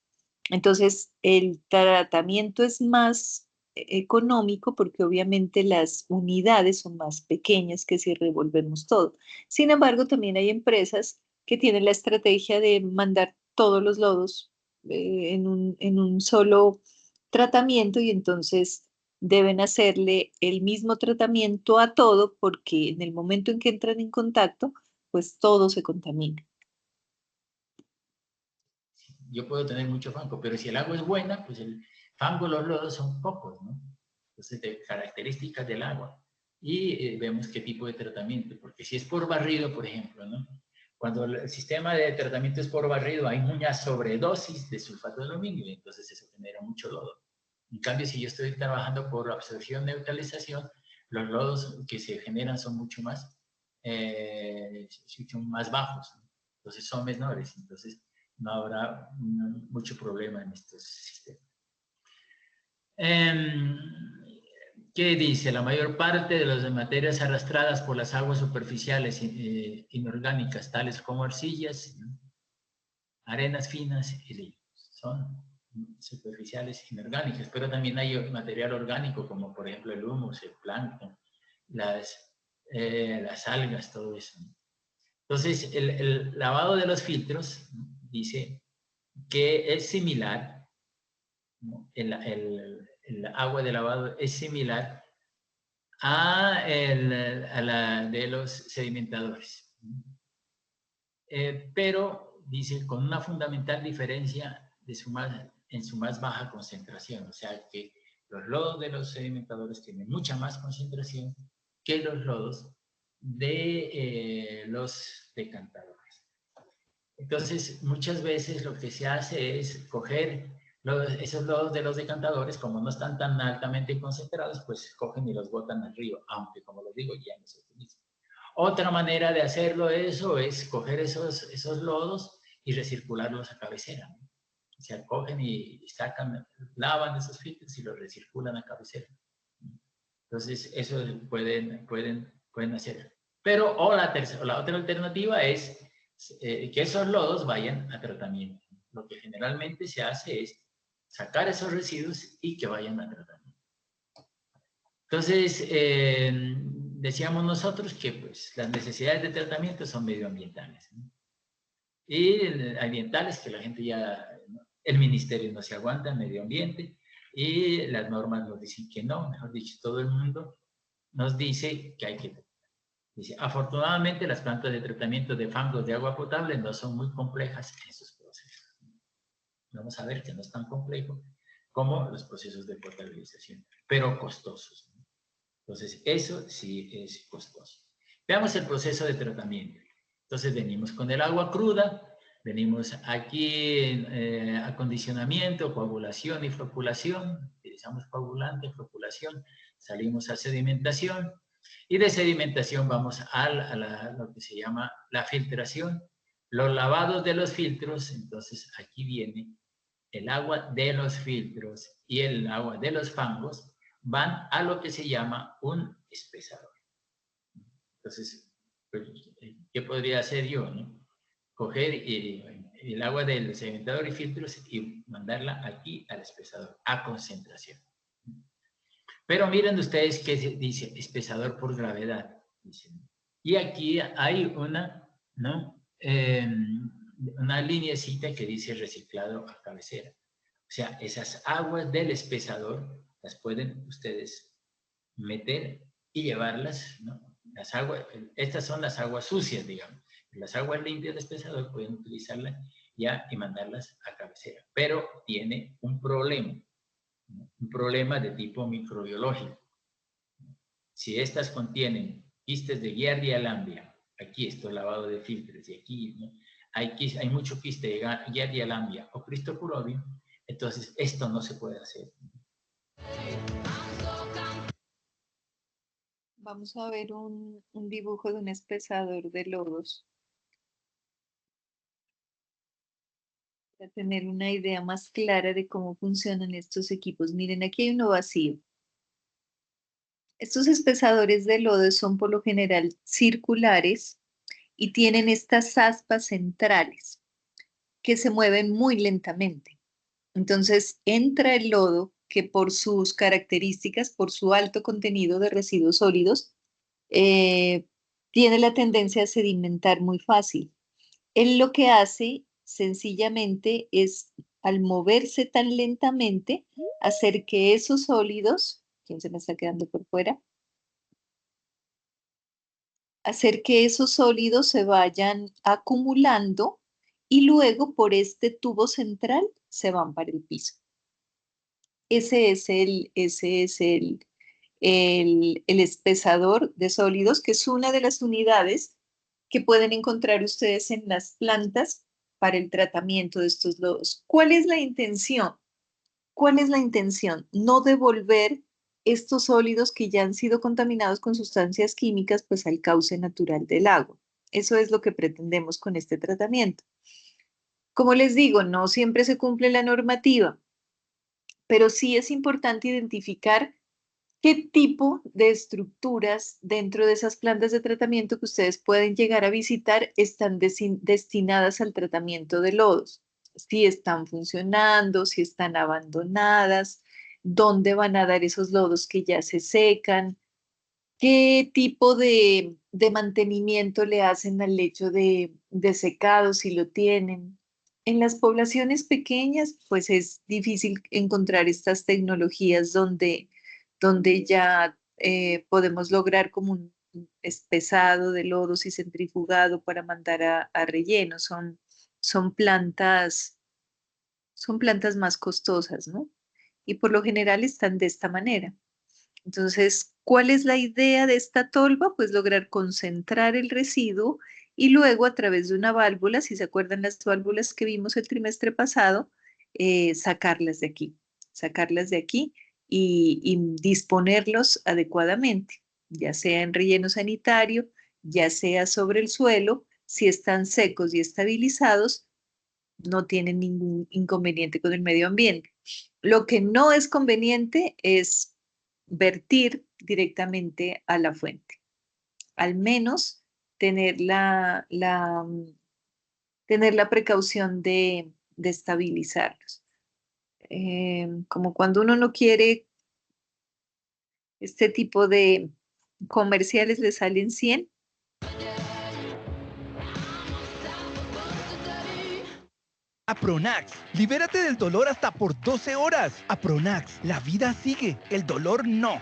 Speaker 1: Entonces, el tratamiento es más económico porque obviamente las unidades son más pequeñas que si revolvemos todo. Sin embargo, también hay empresas que tienen la estrategia de mandar todos los lodos en un solo tratamiento y entonces deben hacerle el mismo tratamiento a todo porque en el momento en que entran en contacto, pues todo se contamina.
Speaker 4: Yo puedo tener mucho fango, pero si el agua es buena, pues el fango, los lodos son pocos, ¿no? Entonces, de características del agua. Y vemos qué tipo de tratamiento, porque si es por barrido, por ejemplo, ¿no? Cuando el sistema de tratamiento es por barrido, hay una sobredosis de sulfato de aluminio y entonces eso genera mucho lodo. En cambio, si yo estoy trabajando por absorción, neutralización, los lodos que se generan son mucho más son más bajos, ¿no? Entonces son menores, entonces no habrá mucho problema en estos sistemas. ¿Qué dice? La mayor parte de las materias arrastradas por las aguas superficiales inorgánicas, tales como arcillas, arenas finas y ríos, son superficiales inorgánicas, pero también hay material orgánico, como por ejemplo el humus, el plancton, las algas, todo eso. Entonces, el lavado de los filtros dice que es similar, ¿no? El agua de lavado es similar a la de los sedimentadores. Pero, dice, con una fundamental diferencia en su más baja concentración. O sea, que los lodos de los sedimentadores tienen mucha más concentración que los lodos de los decantadores. Entonces, muchas veces lo que se hace es coger esos lodos de los decantadores, como no están tan altamente concentrados, pues cogen y los botan al río, aunque, como les digo, ya no se utilizan. Otra manera de hacerlo eso es coger esos lodos y recircularlos a cabecera, ¿no? O sea, cogen y sacan, lavan esos filtros y los recirculan a cabecera. Entonces, eso pueden hacer. Pero, la otra alternativa es que esos lodos vayan a tratamiento. Lo que generalmente se hace es sacar esos residuos y que vayan a tratamiento. Entonces, decíamos nosotros que pues, las necesidades de tratamiento son medioambientales, ¿no? Y ambientales que la gente ya, ¿no? El ministerio no se aguanta, el medio ambiente, y las normas nos dicen que no, mejor dicho, todo el mundo nos dice que hay que tratar. Dice, afortunadamente las plantas de tratamiento de fangos de agua potable no son muy complejas en sus procesos. Vamos a ver que no es tan complejo como los procesos de potabilización, pero costosos, ¿no? Entonces, eso sí es costoso. Veamos el proceso de tratamiento. Entonces, venimos con el agua cruda, venimos aquí acondicionamiento, coagulación y floculación, utilizamos coagulante, floculación, salimos a sedimentación, y de sedimentación vamos a lo que se llama la filtración, los lavados de los filtros. Entonces, aquí viene el agua de los filtros y el agua de los fangos, van a lo que se llama un espesador. Entonces, ¿qué podría hacer yo, no? Coger el agua del sedimentador y filtros y mandarla aquí al espesador, a concentración. Pero miren ustedes que dice espesador por gravedad. Dicen. Y aquí hay una, ¿no? Una lineecita que dice reciclado a cabecera. O sea, esas aguas del espesador las pueden ustedes meter y llevarlas, ¿no? Las aguas, estas son las aguas sucias, digamos. Las aguas limpias del espesador pueden utilizarlas ya y mandarlas a cabecera. Pero tiene un problema, ¿no? Un problema de tipo microbiológico. Si estas contienen quistes de Giardia lamblia, aquí esto lavado de filtros, y aquí, ¿no? hay mucho quiste de Giardia lamblia o Cristocurodium, entonces esto no se puede hacer.
Speaker 1: Vamos a ver un dibujo de un espesador de lodos para tener una idea más clara de cómo funcionan estos equipos. Miren, aquí hay uno vacío. Estos espesadores de lodo son por lo general circulares y tienen estas aspas centrales que se mueven muy lentamente. Entonces entra el lodo que por sus características, por su alto contenido de residuos sólidos, tiene la tendencia a sedimentar muy fácil. Él lo que hace sencillamente es, al moverse tan lentamente, hacer que esos sólidos, ¿quién se me está quedando por fuera? Hacer que esos sólidos se vayan acumulando y luego por este tubo central se van para el piso. Ese es el espesador de sólidos, que es una de las unidades que pueden encontrar ustedes en las plantas para el tratamiento de estos lodos. ¿Cuál es la intención? ¿Cuál es la intención? No devolver estos sólidos que ya han sido contaminados con sustancias químicas, pues al cauce natural del agua. Eso es lo que pretendemos con este tratamiento. Como les digo, no siempre se cumple la normativa, pero sí es importante identificar qué tipo de estructuras dentro de esas plantas de tratamiento que ustedes pueden llegar a visitar están destinadas al tratamiento de lodos. Si están funcionando, si están abandonadas, dónde van a dar esos lodos que ya se secan, qué tipo de mantenimiento le hacen al lecho de secado, si lo tienen. En las poblaciones pequeñas, pues es difícil encontrar estas tecnologías donde ya podemos lograr como un espesado de lodos y centrifugado para mandar a relleno. Son son plantas más costosas, ¿no? Y por lo general están de esta manera. Entonces, ¿cuál es la idea de esta tolva? Pues lograr concentrar el residuo y luego a través de una válvula, si se acuerdan las válvulas que vimos el trimestre pasado, sacarlas de aquí y disponerlos adecuadamente, ya sea en relleno sanitario, ya sea sobre el suelo. Si están secos y estabilizados, no tienen ningún inconveniente con el medio ambiente. Lo que no es conveniente es vertir directamente a la fuente. Al menos tener tener la precaución de estabilizarlos. Como cuando uno no quiere este tipo de comerciales, le salen 100.
Speaker 6: Apronax, libérate del dolor hasta por 12 horas. Apronax, la vida sigue, el dolor no.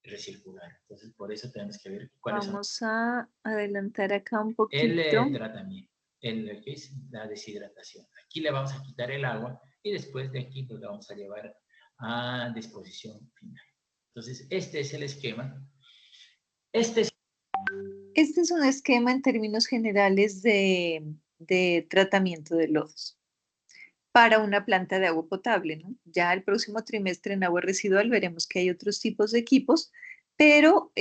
Speaker 4: Recircular. Entonces, por eso tenemos que ver cuáles son
Speaker 1: Vamos a adelantar acá un
Speaker 4: el
Speaker 1: poquito.
Speaker 4: tratamiento, el que es la deshidratación. Aquí le vamos a quitar el agua y después de aquí pues, lo vamos a llevar a disposición final. Entonces, este es el esquema. Este
Speaker 1: Es un esquema en términos generales de tratamiento de lodos para una planta de agua potable, ¿no? Ya el próximo trimestre en agua residual veremos que hay otros tipos de equipos, pero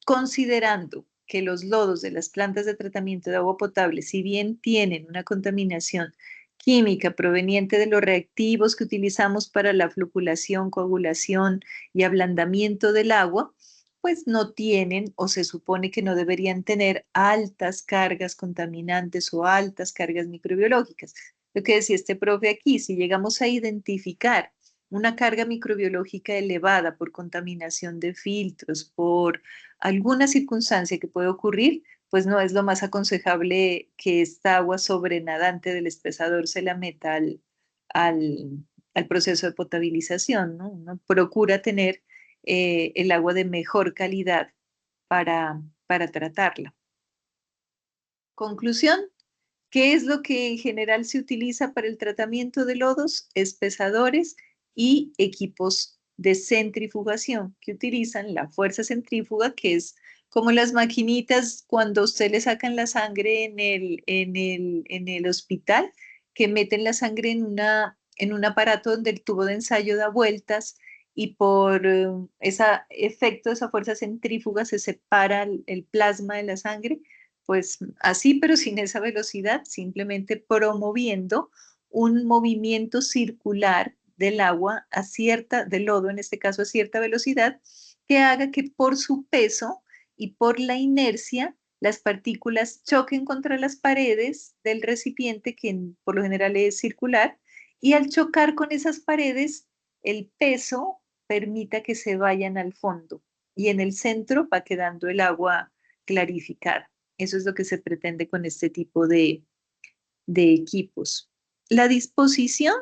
Speaker 1: considerando que los lodos de las plantas de tratamiento de agua potable, si bien tienen una contaminación química proveniente de los reactivos que utilizamos para la floculación, coagulación y ablandamiento del agua, pues no tienen o se supone que no deberían tener altas cargas contaminantes o altas cargas microbiológicas. Lo que decía este profe aquí, si llegamos a identificar una carga microbiológica elevada por contaminación de filtros, por alguna circunstancia que puede ocurrir, pues no es lo más aconsejable que esta agua sobrenadante del espesador se la meta al, al proceso de potabilización, ¿no? Uno procura tener el agua de mejor calidad para tratarla. Conclusión, ¿qué es lo que en general se utiliza para el tratamiento de lodos? Espesadores y equipos de centrifugación que utilizan la fuerza centrífuga, que es como las maquinitas cuando usted le sacan la sangre en el hospital, que meten la sangre en un aparato donde el tubo de ensayo da vueltas y por ese efecto, esa fuerza centrífuga se separa el plasma de la sangre. Pues así, pero sin esa velocidad, simplemente promoviendo un movimiento circular del agua del lodo en este caso a cierta velocidad, que haga que por su peso y por la inercia, las partículas choquen contra las paredes del recipiente, que por lo general es circular, y al chocar con esas paredes, el peso permita que se vayan al fondo y en el centro va quedando el agua clarificada. Eso es lo que se pretende con este tipo de equipos. La disposición,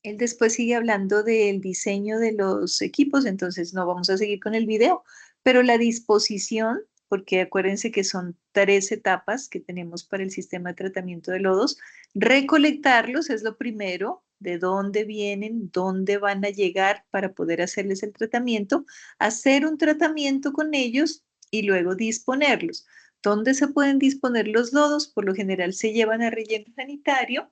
Speaker 1: él después sigue hablando del diseño de los equipos, entonces no vamos a seguir con el video, pero la disposición, porque acuérdense que son 3 etapas que tenemos para el sistema de tratamiento de lodos, recolectarlos es lo primero, de dónde vienen, dónde van a llegar para poder hacerles el tratamiento, hacer un tratamiento con ellos y luego disponerlos. ¿Dónde se pueden disponer los lodos? Por lo general se llevan a relleno sanitario.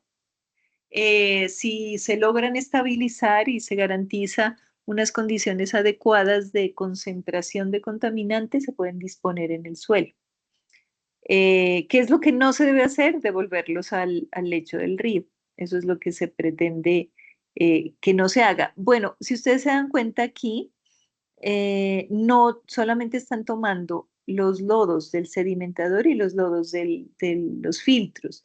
Speaker 1: Si se logran estabilizar y se garantiza unas condiciones adecuadas de concentración de contaminantes, se pueden disponer en el suelo. ¿Qué es lo que no se debe hacer? Devolverlos al lecho del río. Eso es lo que se pretende que no se haga. Bueno, si ustedes se dan cuenta aquí, no solamente están tomando los lodos del sedimentador y los lodos de los filtros,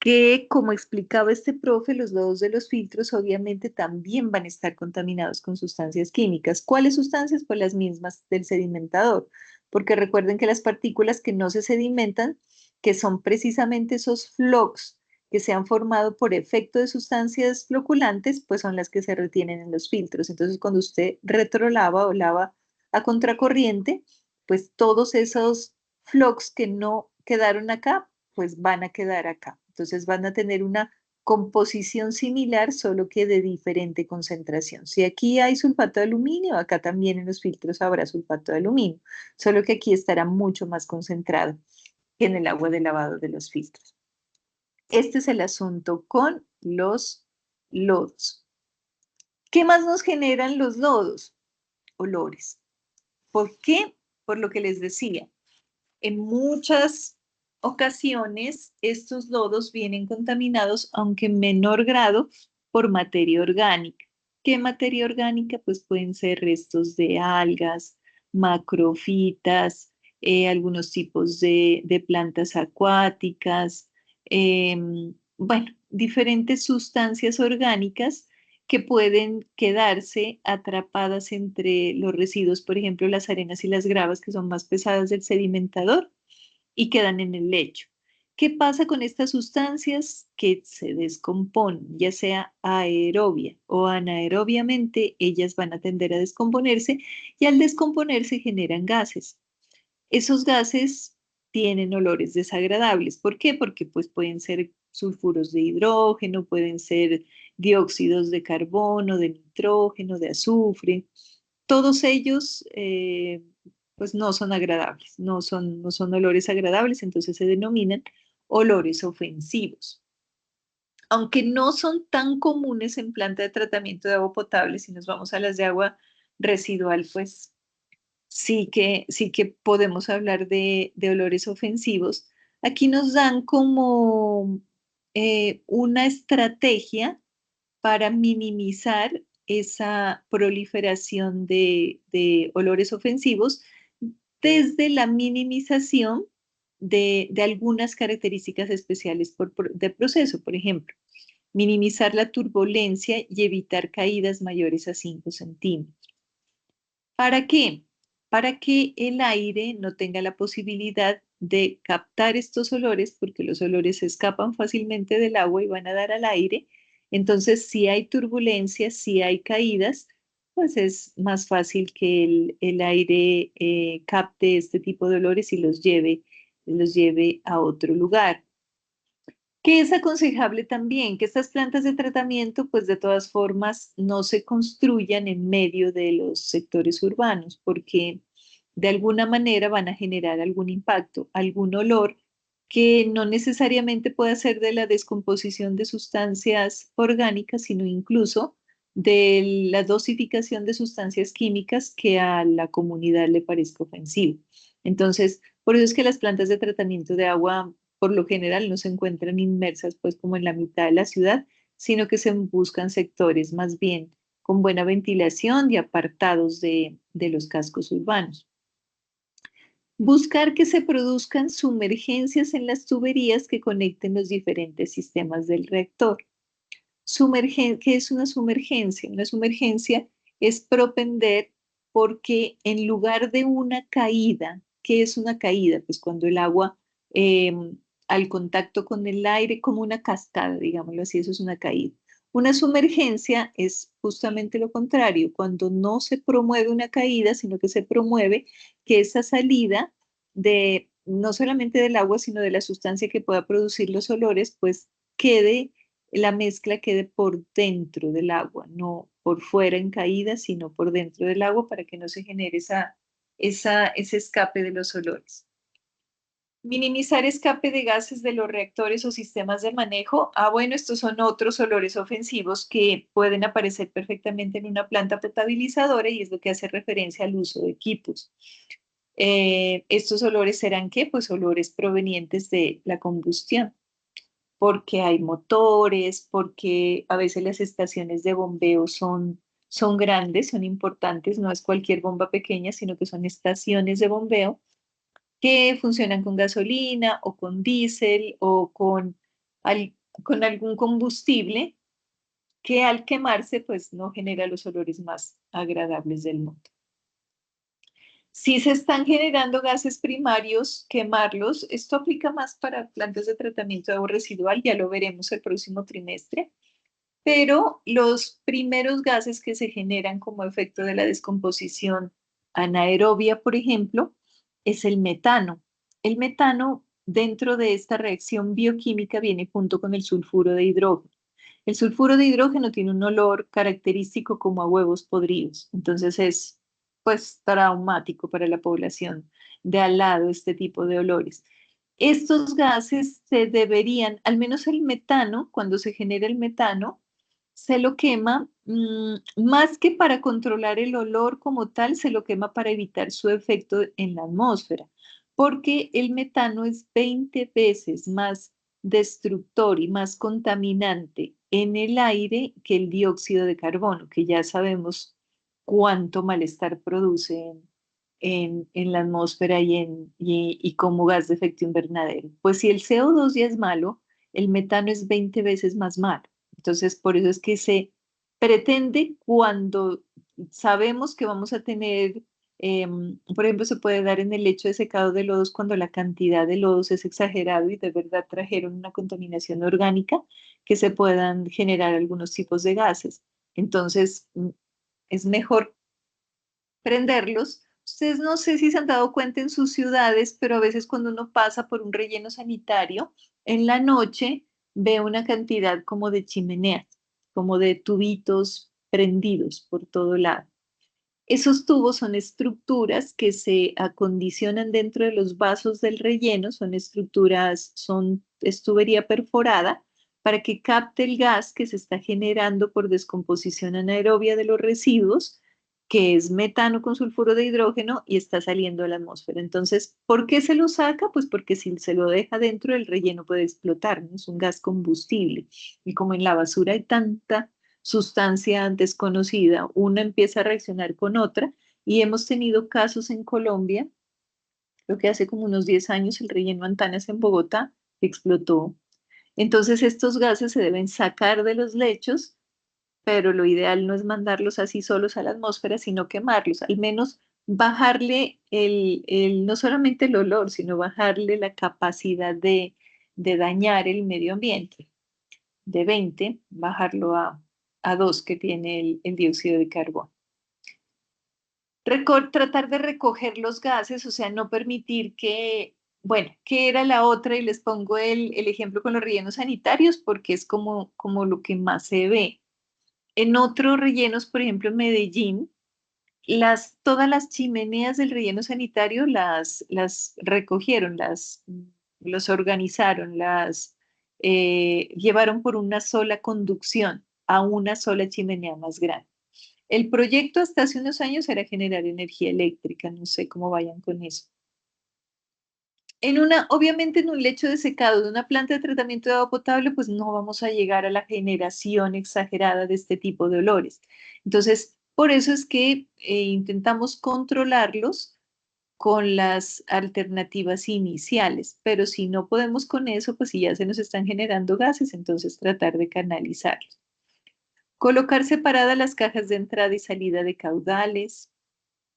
Speaker 1: que como explicaba este profe, los lodos de los filtros obviamente también van a estar contaminados con sustancias químicas. ¿Cuáles sustancias? Pues las mismas del sedimentador, porque recuerden que las partículas que no se sedimentan, que son precisamente esos flocks que se han formado por efecto de sustancias floculantes, pues son las que se retienen en los filtros. Entonces, cuando usted retrolava o lava a contracorriente, pues todos esos flocks que no quedaron acá, pues van a quedar acá. Entonces van a tener una composición similar, solo que de diferente concentración. Si aquí hay sulfato de aluminio, acá también en los filtros habrá sulfato de aluminio, solo que aquí estará mucho más concentrado que en el agua de lavado de los filtros. Este es el asunto con los lodos. ¿Qué más nos generan los lodos? Olores. ¿Por qué? Por lo que les decía. En muchas ocasiones estos lodos vienen contaminados, aunque en menor grado, por materia orgánica. ¿Qué materia orgánica? Pues pueden ser restos de algas, macrofitas, algunos tipos de plantas acuáticas, bueno, diferentes sustancias orgánicas que pueden quedarse atrapadas entre los residuos, por ejemplo, las arenas y las gravas, que son más pesadas del sedimentador, y quedan en el lecho. ¿Qué pasa con estas sustancias? Que se descomponen, ya sea aerobia o anaerobiamente, ellas van a tender a descomponerse y al descomponerse generan gases. Esos gases tienen olores desagradables. ¿Por qué? Porque pues pueden ser sulfuros de hidrógeno, pueden ser dióxidos de carbono, de nitrógeno, de azufre. Todos ellos pues no son agradables, no son olores agradables, entonces se denominan olores ofensivos. Aunque no son tan comunes en planta de tratamiento de agua potable, si nos vamos a las de agua residual, pues sí que podemos hablar de olores ofensivos. Aquí nos dan como una estrategia para minimizar esa proliferación de olores ofensivos desde la minimización de algunas características especiales de proceso. Por ejemplo, minimizar la turbulencia y evitar caídas mayores a 5 centímetros. ¿Para qué? Para que el aire no tenga la posibilidad de captar estos olores, porque los olores se escapan fácilmente del agua y van a dar al aire. Entonces, si hay turbulencia, si hay caídas, pues es más fácil que el aire capte este tipo de olores y los lleve a otro lugar. ¿Qué es aconsejable también? Que estas plantas de tratamiento, pues de todas formas, no se construyan en medio de los sectores urbanos, porque de alguna manera van a generar algún impacto, algún olor que no necesariamente puede ser de la descomposición de sustancias orgánicas, sino incluso de la dosificación de sustancias químicas que a la comunidad le parezca ofensivo. Entonces, por eso es que las plantas de tratamiento de agua por lo general no se encuentran inmersas pues como en la mitad de la ciudad, sino que se buscan sectores más bien con buena ventilación y apartados de los cascos urbanos. Buscar que se produzcan sumergencias en las tuberías que conecten los diferentes sistemas del reactor. ¿Qué es una sumergencia? Una sumergencia es propender porque en lugar de una caída, ¿qué es una caída? Pues cuando el agua al contacto con el aire, como una cascada, digámoslo así, eso es una caída. Una sumergencia es justamente lo contrario, cuando no se promueve una caída, sino que se promueve que esa salida de no solamente del agua, sino de la sustancia que pueda producir los olores, pues la mezcla quede por dentro del agua, no por fuera en caída, sino por dentro del agua para que no se genere ese escape de los olores. Minimizar escape de gases de los reactores o sistemas de manejo. Ah, bueno, estos son otros olores ofensivos que pueden aparecer perfectamente en una planta potabilizadora y es lo que hace referencia al uso de equipos. Estos olores serán ¿qué? Pues olores provenientes de la combustión, porque hay motores, porque a veces las estaciones de bombeo son grandes, son importantes, no es cualquier bomba pequeña, sino que son estaciones de bombeo que funcionan con gasolina o con diésel o al- con algún combustible que al quemarse pues no genera los olores más agradables del mundo. Si se están generando gases primarios, quemarlos, esto aplica más para plantas de tratamiento de agua residual, ya lo veremos el próximo trimestre, pero los primeros gases que se generan como efecto de la descomposición anaerobia, por ejemplo, es el metano. El metano dentro de esta reacción bioquímica viene junto con el sulfuro de hidrógeno. El sulfuro de hidrógeno tiene un olor característico como a huevos podridos, entonces es pues traumático para la población de al lado este tipo de olores. Estos gases se deberían, al menos el metano, cuando se genera el metano, se lo quema, más que para controlar el olor como tal, se lo quema para evitar su efecto en la atmósfera, porque el metano es 20 veces más destructor y más contaminante en el aire que el dióxido de carbono, que ya sabemos cuánto malestar produce en la atmósfera y como gas de efecto invernadero. Pues si el CO2 ya es malo, el metano es 20 veces más malo. Entonces, por eso es que se pretende cuando sabemos que vamos a tener, por ejemplo, se puede dar en el lecho de secado de lodos cuando la cantidad de lodos es exagerado y de verdad trajeron una contaminación orgánica, que se puedan generar algunos tipos de gases. Entonces, es mejor prenderlos. Ustedes no sé si se han dado cuenta en sus ciudades, pero a veces cuando uno pasa por un relleno sanitario, en la noche ve una cantidad como de chimeneas, como de tubitos prendidos por todo lado. Esos tubos son estructuras que se acondicionan dentro de los vasos del relleno, son estructuras, es tubería perforada para que capte el gas que se está generando por descomposición anaerobia de los residuos, que es metano con sulfuro de hidrógeno y está saliendo a la atmósfera. Entonces, ¿por qué se lo saca? Pues porque si se lo deja dentro, el relleno puede explotar, ¿no? Es un gas combustible. Y como en la basura hay tanta sustancia desconocida, una empieza a reaccionar con otra y hemos tenido casos en Colombia, creo que hace como unos 10 años el relleno Antanas en Bogotá explotó. Entonces estos gases se deben sacar de los lechos, pero lo ideal no es mandarlos así solos a la atmósfera, sino quemarlos, al menos bajarle no solamente el olor, sino bajarle la capacidad de dañar el medio ambiente de 20, bajarlo a 2 que tiene el dióxido de carbono. Tratar de recoger los gases, o sea, no permitir que, bueno, ¿qué era la otra? Y les pongo el ejemplo con los rellenos sanitarios porque es como lo que más se ve. En otros rellenos, por ejemplo, en Medellín, todas las chimeneas del relleno sanitario las recogieron, los organizaron, llevaron por una sola conducción a una sola chimenea más grande. El proyecto hasta hace unos años era generar energía eléctrica, no sé cómo vayan con eso. Obviamente en un lecho de secado de una planta de tratamiento de agua potable, pues no vamos a llegar a la generación exagerada de este tipo de olores. Entonces, por eso es que intentamos controlarlos con las alternativas iniciales, pero si no podemos con eso, pues si ya se nos están generando gases, entonces tratar de canalizarlos. Colocar separadas las cajas de entrada y salida de caudales,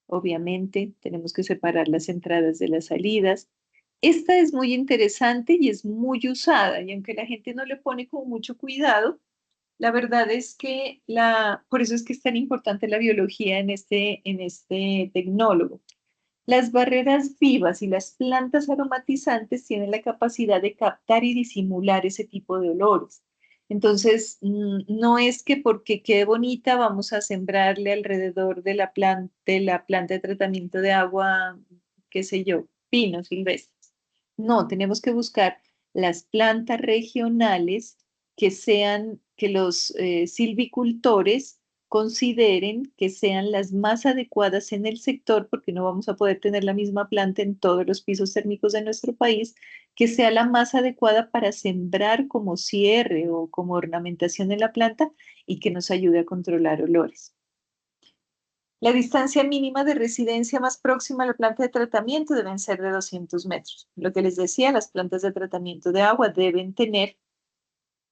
Speaker 1: obviamente, tenemos que separar las entradas de las salidas. Esta es muy interesante y es muy usada, y aunque la gente no le pone con mucho cuidado, la verdad es que por eso es que es tan importante la biología en este tecnólogo. Las barreras vivas y las plantas aromatizantes tienen la capacidad de captar y disimular ese tipo de olores. Entonces, no es que porque quede bonita vamos a sembrarle alrededor de la planta de tratamiento de agua, qué sé yo, pinos silvestres. No, tenemos que buscar las plantas regionales que los silvicultores consideren que sean las más adecuadas en el sector, porque no vamos a poder tener la misma planta en todos los pisos térmicos de nuestro país, que sea la más adecuada para sembrar como cierre o como ornamentación en la planta y que nos ayude a controlar olores. La distancia mínima de residencia más próxima a la planta de tratamiento deben ser de 200 metros. Lo que les decía, las plantas de tratamiento de agua deben tener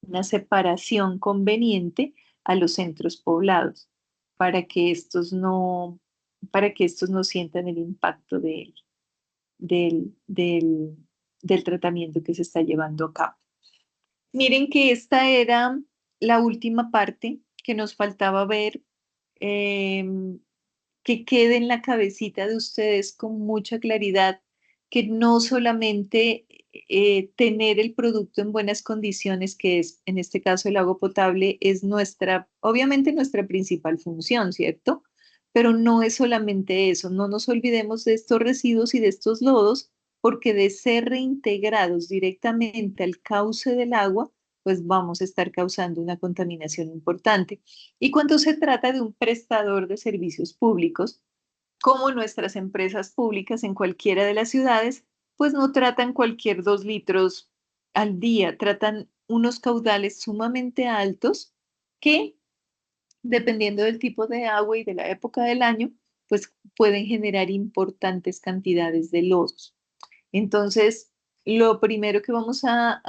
Speaker 1: una separación conveniente a los centros poblados para que para que estos no sientan el impacto del, del, del tratamiento que se está llevando a cabo. Miren que esta era la última parte que nos faltaba ver. Que quede en la cabecita de ustedes con mucha claridad que no solamente tener el producto en buenas condiciones, que es en este caso el agua potable, es obviamente nuestra principal función, ¿cierto? Pero no es solamente eso, no nos olvidemos de estos residuos y de estos lodos, porque de ser reintegrados directamente al cauce del agua, pues vamos a estar causando una contaminación importante. Y cuando se trata de un prestador de servicios públicos, como nuestras empresas públicas en cualquiera de las ciudades, pues no tratan cualquier 2 litros al día, tratan unos caudales sumamente altos que, dependiendo del tipo de agua y de la época del año, pues pueden generar importantes cantidades de lodos. Entonces, lo primero que vamos a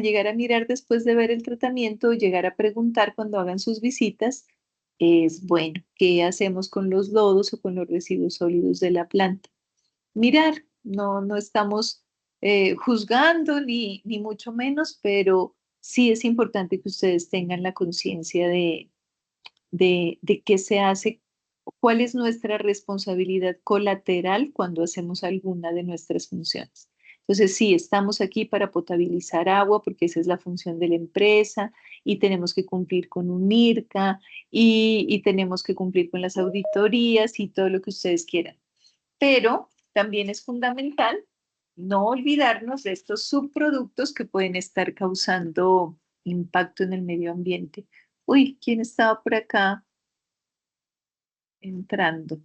Speaker 1: llegar a mirar después de ver el tratamiento, llegar a preguntar cuando hagan sus visitas, es, bueno, ¿qué hacemos con los lodos o con los residuos sólidos de la planta? Mirar, no estamos juzgando ni mucho menos, pero sí es importante que ustedes tengan la conciencia de qué se hace, cuál es nuestra responsabilidad colateral cuando hacemos alguna de nuestras funciones. Entonces, sí, estamos aquí para potabilizar agua porque esa es la función de la empresa y tenemos que cumplir con un IRCA y tenemos que cumplir con las auditorías y todo lo que ustedes quieran. Pero también es fundamental no olvidarnos de estos subproductos que pueden estar causando impacto en el medio ambiente. Uy, ¿quién estaba por acá entrando?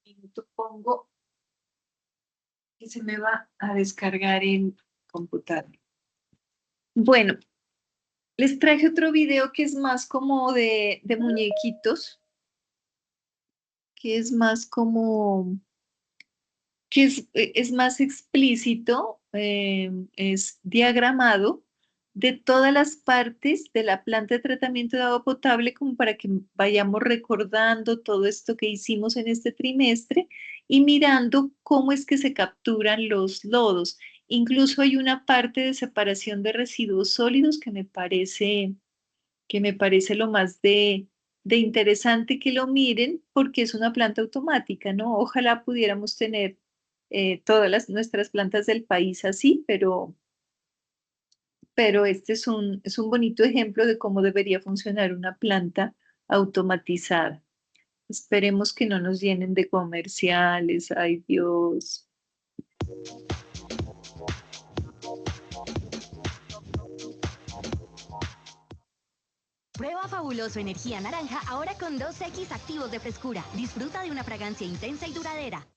Speaker 1: Minuto, pongo que se me va a descargar el computador. Bueno, les traje otro video que es más como de muñequitos, que es más como, es más explícito, es diagramado de todas las partes de la planta de tratamiento de agua potable, como para que vayamos recordando todo esto que hicimos en este trimestre y mirando cómo es que se capturan los lodos. Incluso hay una parte de separación de residuos sólidos que me parece lo más de interesante que lo miren, porque es una planta automática, ¿no? Ojalá pudiéramos tener todas nuestras plantas del país así, pero este es un bonito ejemplo de cómo debería funcionar una planta automatizada. Esperemos que no nos llenen de comerciales, ay Dios.
Speaker 7: Prueba Fabuloso Energía Naranja ahora con 2X activos de frescura. Disfruta de una fragancia intensa y duradera.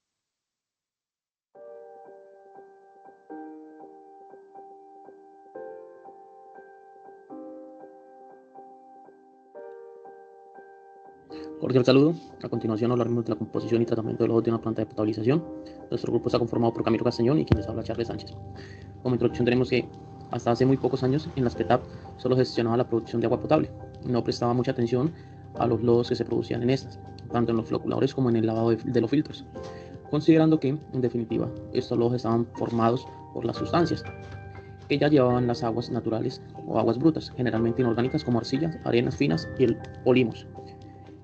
Speaker 8: Cordial saludo. A continuación hablaremos de la composición y tratamiento de lodos de una planta de potabilización. Nuestro grupo está conformado por Camilo Castañón y quien les habla, Charles Sánchez. Como introducción tenemos que hasta hace muy pocos años en las PETAP solo gestionaba la producción de agua potable. No prestaba mucha atención a los lodos que se producían en estas, tanto en los floculadores como en el lavado de los filtros, considerando que, en definitiva, estos lodos estaban formados por las sustancias que ya llevaban las aguas naturales o aguas brutas, generalmente inorgánicas como arcillas, arenas finas o limos.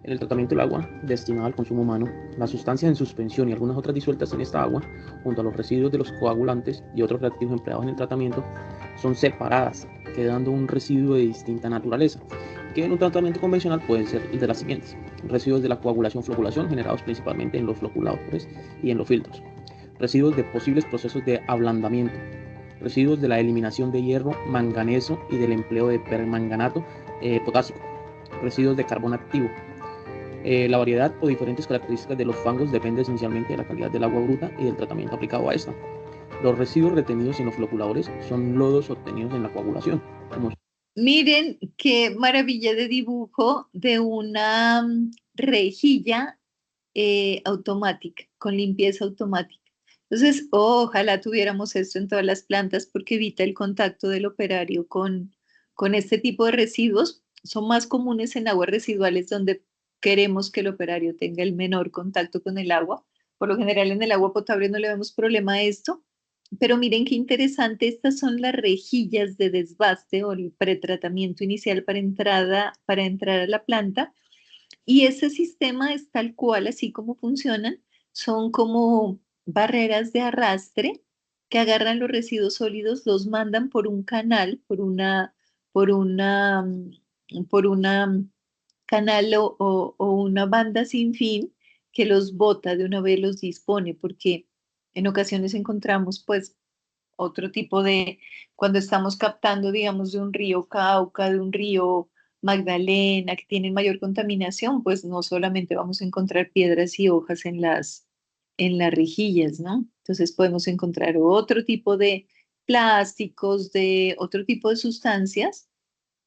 Speaker 8: En el tratamiento del agua destinada al consumo humano, las sustancias en suspensión y algunas otras disueltas en esta agua, junto a los residuos de los coagulantes y otros reactivos empleados en el tratamiento, son separadas, quedando un residuo de distinta naturaleza, que en un tratamiento convencional pueden ser de las siguientes: residuos de la coagulación-floculación generados principalmente en los floculadores y en los filtros, residuos de posibles procesos de ablandamiento, residuos de la eliminación de hierro, manganeso y del empleo de permanganato potásico, residuos de carbón activo. La variedad o diferentes características de los fangos depende esencialmente de la calidad del agua bruta y del tratamiento aplicado a esta. Los residuos retenidos en los floculadores son lodos obtenidos en la coagulación.
Speaker 1: Miren qué maravilla de dibujo de una rejilla automática, con limpieza automática. Entonces, ojalá tuviéramos esto en todas las plantas porque evita el contacto del operario con este tipo de residuos. Son más comunes en aguas residuales donde queremos que el operario tenga el menor contacto con el agua. Por lo general en el agua potable no le vemos problema a esto, pero miren qué interesante, estas son las rejillas de desbaste o el pretratamiento inicial para entrar a la planta. Y ese sistema es tal cual, así como funcionan, son como barreras de arrastre que agarran los residuos sólidos, los mandan por un canal, por una, por una canal o una banda sin fin que los bota de una vez, los dispone, porque en ocasiones encontramos pues otro tipo de, cuando estamos captando, digamos, de un río Cauca, de un río Magdalena, que tienen mayor contaminación, pues no solamente vamos a encontrar piedras y hojas en las rejillas, ¿no? Entonces podemos encontrar otro tipo de plásticos, de otro tipo de sustancias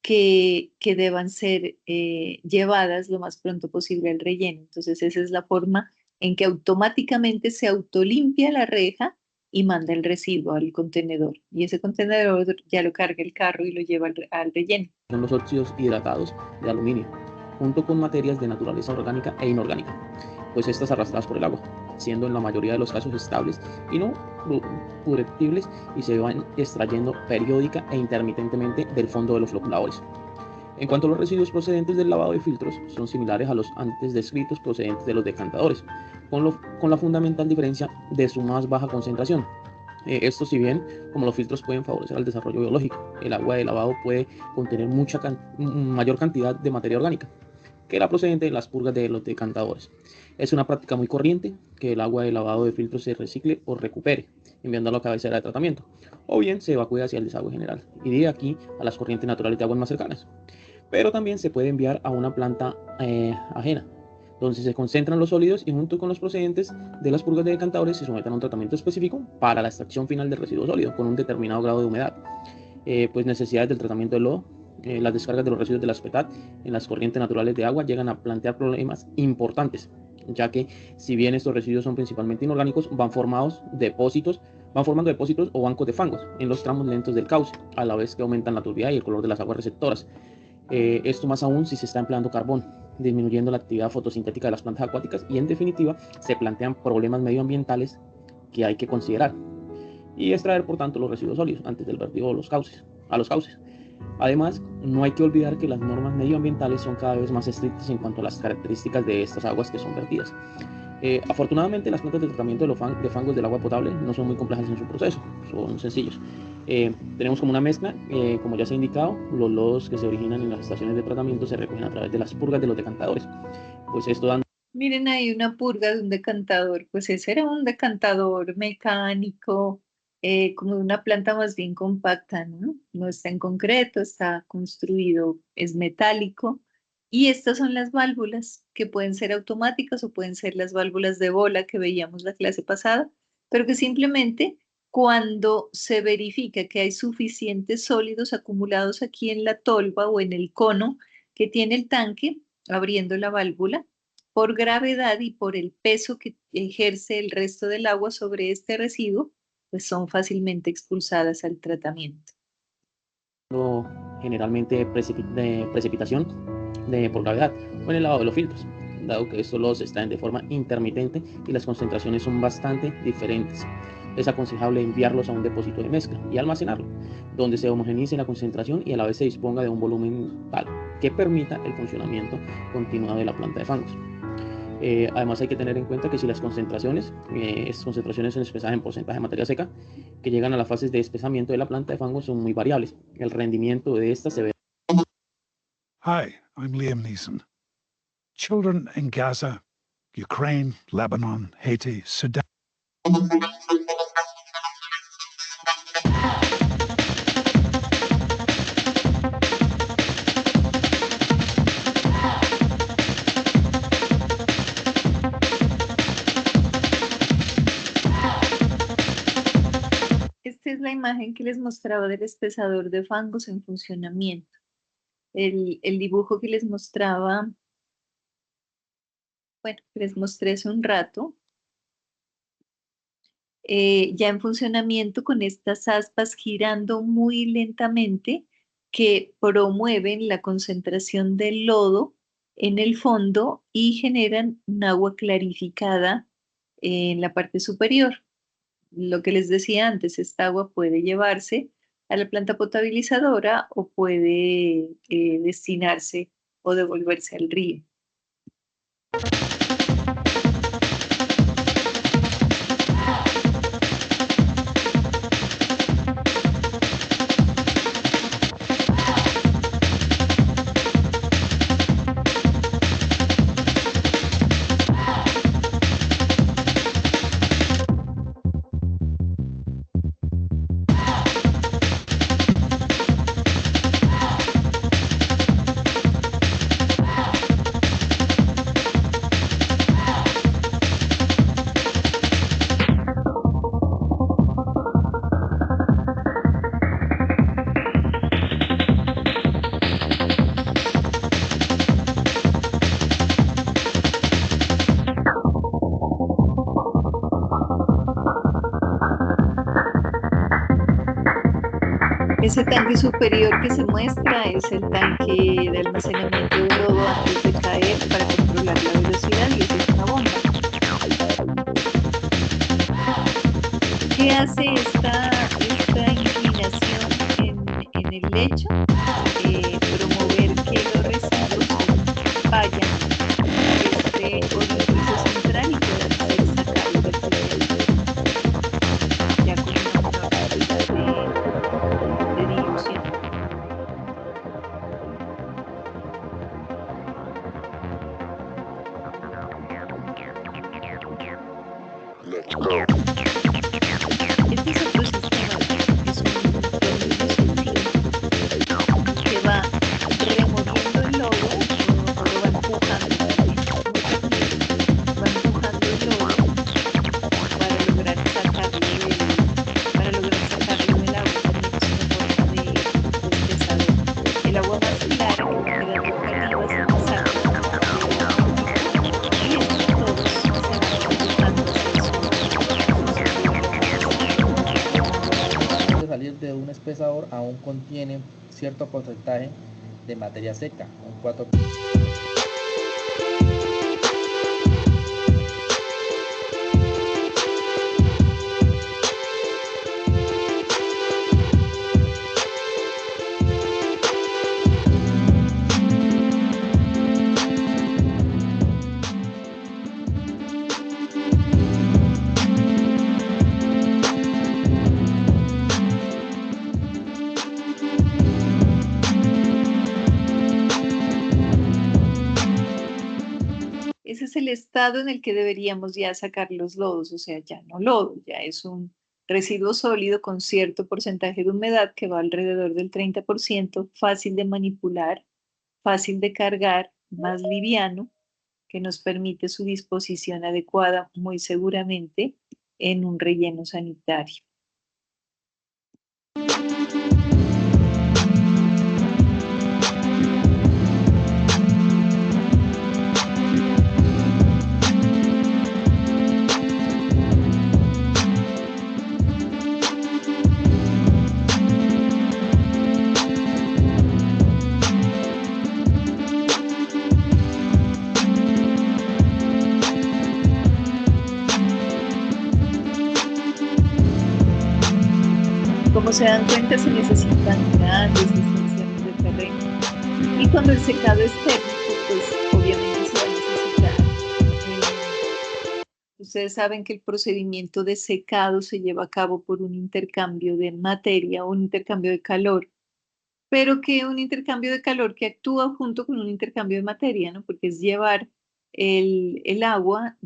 Speaker 1: que deban ser llevadas lo más pronto posible al relleno. Entonces esa es la forma en que automáticamente se autolimpia la reja y manda el residuo al contenedor. Y ese contenedor ya lo carga el carro y lo lleva al relleno.
Speaker 8: Son los óxidos hidratados de aluminio, junto con materias de naturaleza orgánica e inorgánica, pues estas arrastradas por el agua, siendo en la mayoría de los casos estables y no pudribles y se van extrayendo periódica e intermitentemente del fondo de los floculadores. En cuanto a los residuos procedentes del lavado de filtros, son similares a los antes descritos procedentes de los decantadores, con la fundamental diferencia de su más baja concentración. Esto, si bien como los filtros pueden favorecer el desarrollo biológico, el agua de lavado puede contener mayor cantidad de materia orgánica que la procedente de las purgas de los decantadores. Es una práctica muy corriente que el agua de lavado de filtros se recicle o recupere, enviando a la cabecera de tratamiento, o bien se evacúe hacia el desagüe general, y de aquí a las corrientes naturales de aguas más cercanas. Pero también se puede enviar a una planta ajena, donde se concentran los sólidos y junto con los procedentes de las purgas de decantadores se someten a un tratamiento específico para la extracción final del residuo sólido con un determinado grado de humedad. Pues necesidades del tratamiento del lodo, las descargas de los residuos de las PETAT en las corrientes naturales de agua llegan a plantear problemas importantes, ya que si bien estos residuos son principalmente inorgánicos, van formando depósitos o bancos de fangos en los tramos lentos del cauce, a la vez que aumentan la turbidez y el color de las aguas receptoras. Esto más aún si se está empleando carbón, disminuyendo la actividad fotosintética de las plantas acuáticas y en definitiva se plantean problemas medioambientales que hay que considerar y extraer por tanto los residuos sólidos antes del vertido a los cauces. Además, no hay que olvidar que las normas medioambientales son cada vez más estrictas en cuanto a las características de estas aguas que son vertidas. Afortunadamente, las plantas de tratamiento de fangos del agua potable no son muy complejas en su proceso, son sencillos. Tenemos como una mezcla, como ya se ha indicado, los lodos que se originan en las estaciones de tratamiento se recogen a través de las purgas de los decantadores. Pues esto da...
Speaker 1: Miren ahí una purga de un decantador, pues ese era un decantador mecánico, como de una planta más bien compacta, ¿no? No está en concreto, está construido, es metálico. Y estas son las válvulas que pueden ser automáticas o pueden ser las válvulas de bola que veíamos la clase pasada, pero que simplemente cuando se verifica que hay suficientes sólidos acumulados aquí en la tolva o en el cono que tiene el tanque, abriendo la válvula, por gravedad y por el peso que ejerce el resto del agua sobre este residuo, pues son fácilmente expulsadas al tratamiento.
Speaker 8: Generalmente precipitación por gravedad o en el lavado de los filtros, dado que estos lodos están de forma intermitente y las concentraciones son bastante diferentes. Es aconsejable enviarlos a un depósito de mezcla y almacenarlo, donde se homogenice la concentración y a la vez se disponga de un volumen tal que permita el funcionamiento continuado de la planta de fangos. Además hay que tener en cuenta que si las concentraciones, estas concentraciones son expresadas en porcentaje de materia seca, que llegan a las fases de espesamiento de la planta de fangos son muy variables. El rendimiento de estas se ve.
Speaker 9: Hi, I'm Liam Neeson. Children in Gaza, Ukraine, Lebanon, Haiti, Sudan.
Speaker 1: Esta es la imagen que les mostraba del espesador de fangos en funcionamiento. El dibujo que les mostraba, bueno, que les mostré hace un rato, ya en funcionamiento con estas aspas girando muy lentamente que promueven la concentración del lodo en el fondo y generan un agua clarificada en la parte superior. Lo que les decía antes, esta agua puede llevarse a la planta potabilizadora o puede destinarse o devolverse al río. Ese tanque superior que se muestra es el tanque de almacenamiento de lodo antes de caer para controlar la velocidad y eso es una bomba. ¿Qué hace esta inclinación en el lecho? Promover que los residuos vayan a este orificio central y puedan ser sacados del sistema. Ya con una menor de dilución. Este es otro sistema, es un tornillo que va removiendo el lodo o lo va empujando, va empujando el lodo para lograr sacarlo del agua. También es una forma de pesador. El agua más clara que queda boca arriba se saca y estos todos se van empujando hacia
Speaker 10: De salir de un espesador aún contiene cierto porcentaje de materia seca, un 4%.
Speaker 1: Ese es el estado en el que deberíamos ya sacar los lodos, o sea, ya no lodo, ya es un residuo sólido con cierto porcentaje de humedad que va alrededor del 30%, fácil de manipular, fácil de cargar, más liviano, que nos permite su disposición adecuada muy seguramente en un relleno sanitario. Como se dan cuenta, se necesitan grandes extensiones de terreno. Y cuando el secado es térmico, pues obviamente se va a necesitar. Ustedes saben que el procedimiento de secado se lleva a cabo por un intercambio de materia, un intercambio de calor, pero que un intercambio de calor que actúa junto con un intercambio de materia, ¿no? Porque es llevar el agua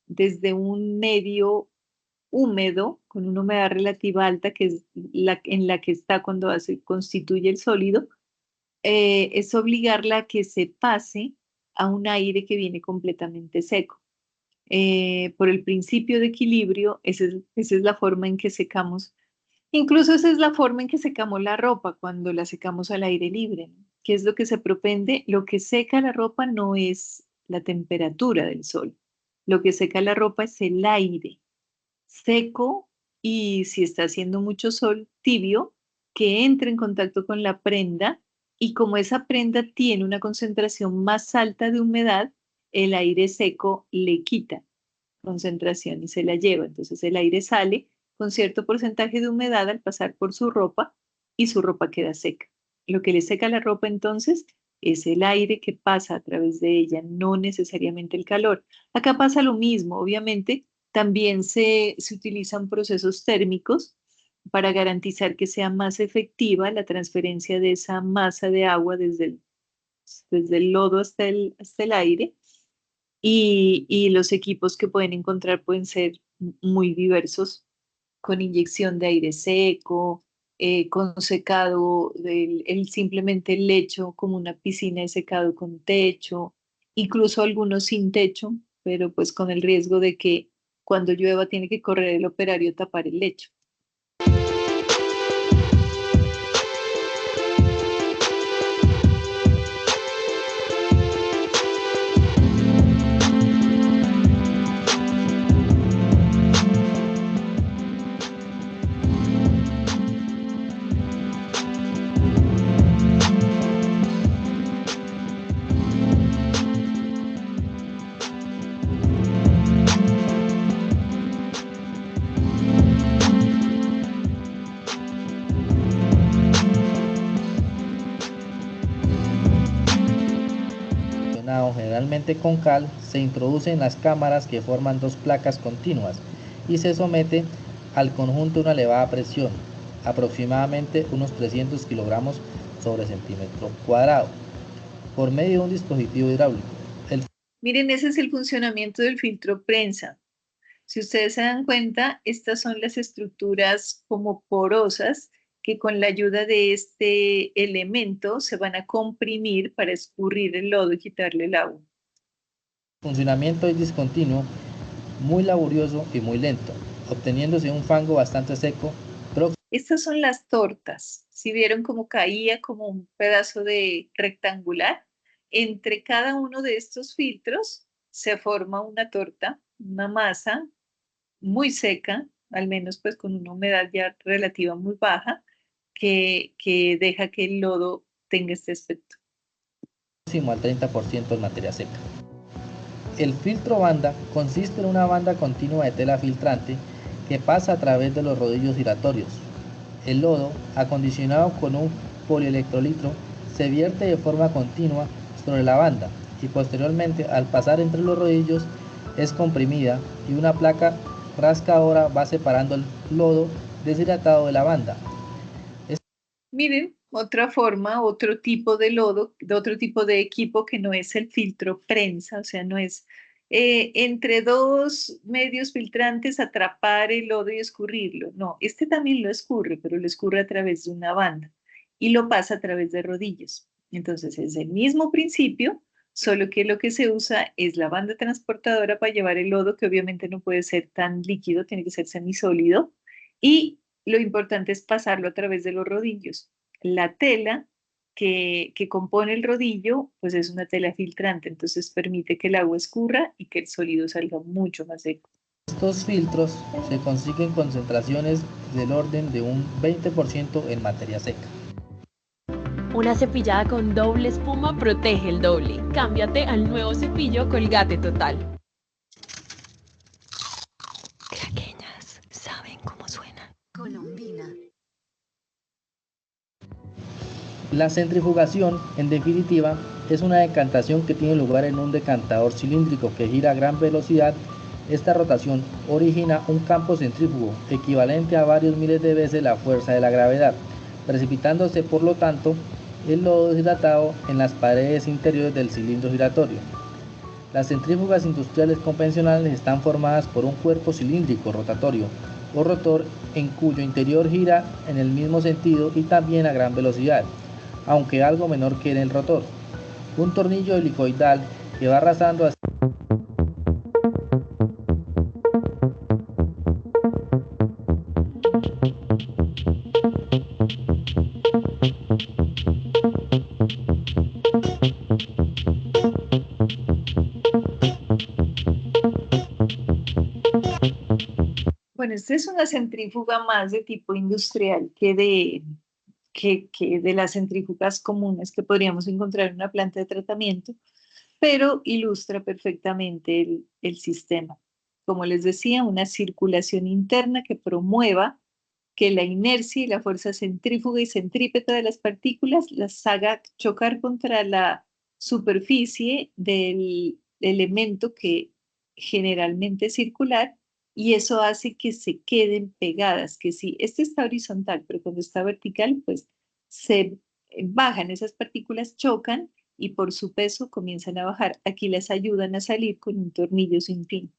Speaker 1: desde un medio húmedo, con una humedad relativa alta, que es en la que está cuando constituye el sólido, es obligarla a que se pase a un aire que viene completamente seco. Por el principio de equilibrio, esa es la forma en que secamos. Incluso esa es la forma en que secamos la ropa cuando la secamos al aire libre, ¿no? ¿Qué es lo que se propende? Lo que seca la ropa no es la temperatura del sol. Lo que seca la ropa es el aire seco y si está haciendo mucho sol, tibio, que entre en contacto con la prenda y como esa prenda tiene una concentración más alta de humedad, el aire seco le quita concentración y se la lleva. Entonces el aire sale con cierto porcentaje de humedad al pasar por su ropa y su ropa queda seca. Lo que le seca la ropa entonces es el aire que pasa a través de ella, no necesariamente el calor. Acá pasa lo mismo, obviamente, también se utilizan procesos térmicos para garantizar que sea más efectiva la transferencia de esa masa de agua desde el lodo hasta el aire y los equipos que pueden encontrar pueden ser muy diversos, con inyección de aire seco, con secado, simplemente el lecho como una piscina de secado con techo, incluso algunos sin techo, pero pues con el riesgo de que cuando llueva tiene que correr el operario a tapar el lecho.
Speaker 10: Generalmente con cal, se introduce en las cámaras que forman dos placas continuas y se somete al conjunto a una elevada presión, aproximadamente unos 300 kilogramos sobre centímetro cuadrado, por medio de un dispositivo hidráulico.
Speaker 1: Miren, ese es el funcionamiento del filtro prensa. Si ustedes se dan cuenta, estas son las estructuras como porosas que con la ayuda de este elemento se van a comprimir para escurrir el lodo y quitarle el agua.
Speaker 10: El funcionamiento es discontinuo, muy laborioso y muy lento, obteniéndose un fango bastante seco.
Speaker 1: Estas son las tortas. Si vieron cómo caía como un pedazo de rectangular, entre cada uno de estos filtros se forma una torta, una masa muy seca, al menos pues con una humedad ya relativa muy baja, que deja que el lodo tenga este aspecto.
Speaker 10: Al 30% en materia seca. El filtro banda consiste en una banda continua de tela filtrante que pasa a través de los rodillos giratorios. El lodo, acondicionado con un polielectrolitro, se vierte de forma continua sobre la banda y posteriormente, al pasar entre los rodillos, es comprimida y una placa rascadora va separando el lodo deshidratado de la banda.
Speaker 1: Miren, otra forma, otro tipo de lodo, de otro tipo de equipo que no es el filtro prensa, o sea, no es entre dos medios filtrantes atrapar el lodo y escurrirlo. No, este también lo escurre, pero lo escurre a través de una banda y lo pasa a través de rodillos. Entonces es el mismo principio, solo que lo que se usa es la banda transportadora para llevar el lodo, que obviamente no puede ser tan líquido, tiene que ser semisólido, y lo importante es pasarlo a través de los rodillos. La tela que compone el rodillo, pues es una tela filtrante, entonces permite que el agua escurra y que el sólido salga mucho más seco.
Speaker 10: Estos filtros se consiguen concentraciones del orden de un 20% en materia seca.
Speaker 11: Una cepillada con doble espuma protege el doble. Cámbiate al nuevo cepillo Colgate Total.
Speaker 5: Craqueñas, ¿saben cómo suenan?
Speaker 7: Colombina.
Speaker 10: La centrifugación, en definitiva, es una decantación que tiene lugar en un decantador cilíndrico que gira a gran velocidad. Esta rotación origina un campo centrífugo equivalente a varios miles de veces la fuerza de la gravedad, precipitándose por lo tanto el lodo deshidratado en las paredes interiores del cilindro giratorio. Las centrífugas industriales convencionales están formadas por un cuerpo cilíndrico rotatorio o rotor en cuyo interior gira en el mismo sentido y también a gran velocidad, aunque algo menor que en el rotor. Un tornillo helicoidal que va arrasando hacia
Speaker 1: Bueno, esta es una centrífuga más de tipo industrial que de las centrífugas comunes que podríamos encontrar en una planta de tratamiento, pero ilustra perfectamente el sistema. Como les decía, una circulación interna que promueva que la inercia y la fuerza centrífuga y centrípeta de las partículas las haga chocar contra la superficie del elemento que generalmente es circular, y eso hace que se queden pegadas, que si este está horizontal, pero cuando está vertical, pues se bajan esas partículas, chocan y por su peso comienzan a bajar. Aquí las ayudan a salir con un tornillo sin fin.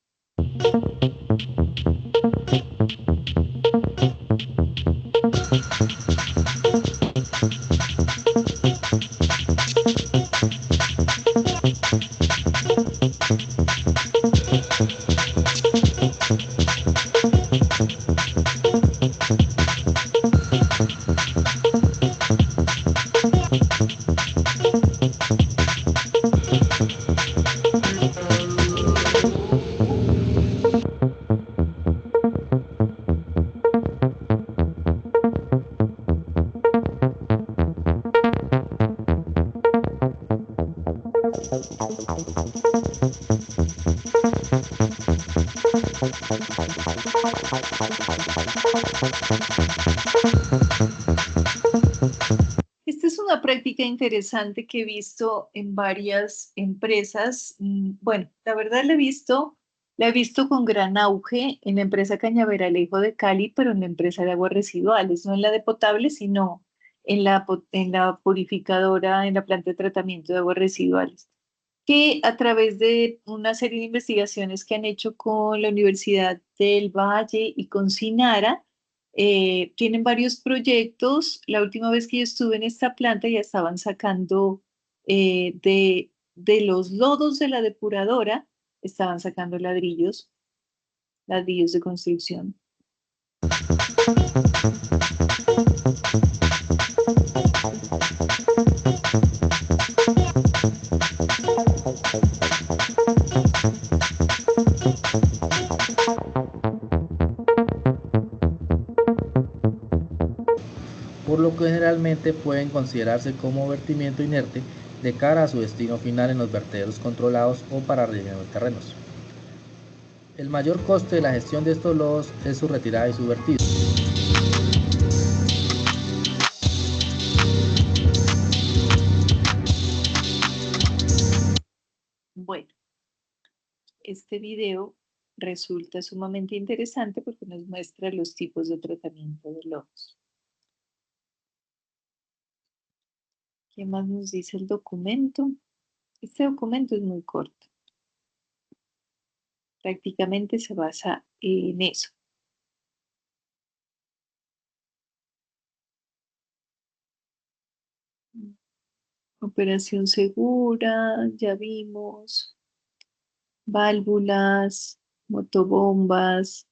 Speaker 1: Esta es una práctica interesante que he visto en varias empresas. Bueno, la verdad la he visto con gran auge en la empresa Cañaveralejo de Cali, pero en la empresa de aguas residuales, no en la de potable, sino en la purificadora, en la planta de tratamiento de aguas residuales, que a través de una serie de investigaciones que han hecho con la Universidad del Valle y con Sinara, tienen varios proyectos. La última vez que yo estuve en esta planta ya estaban sacando de los lodos de la depuradora, estaban sacando ladrillos de construcción.
Speaker 10: por lo que generalmente pueden considerarse como vertimiento inerte de cara a su destino final en los vertederos controlados o para relleno de terrenos. El mayor coste de la gestión de estos lodos es su retirada y su vertido.
Speaker 1: Bueno, este video resulta sumamente interesante porque nos muestra los tipos de tratamiento de lodos. ¿Qué más nos dice el documento? Este documento es muy corto. Prácticamente se basa en eso. Operación segura, ya vimos. Válvulas, motobombas.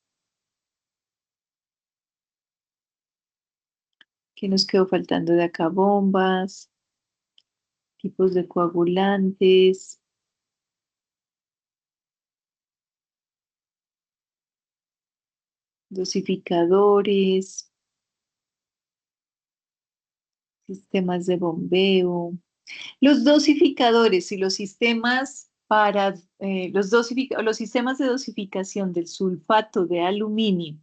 Speaker 1: ¿Qué nos quedó faltando de acá? Bombas, tipos de coagulantes. Dosificadores, sistemas de bombeo. Los dosificadores y los sistemas para los sistemas de dosificación del sulfato de aluminio,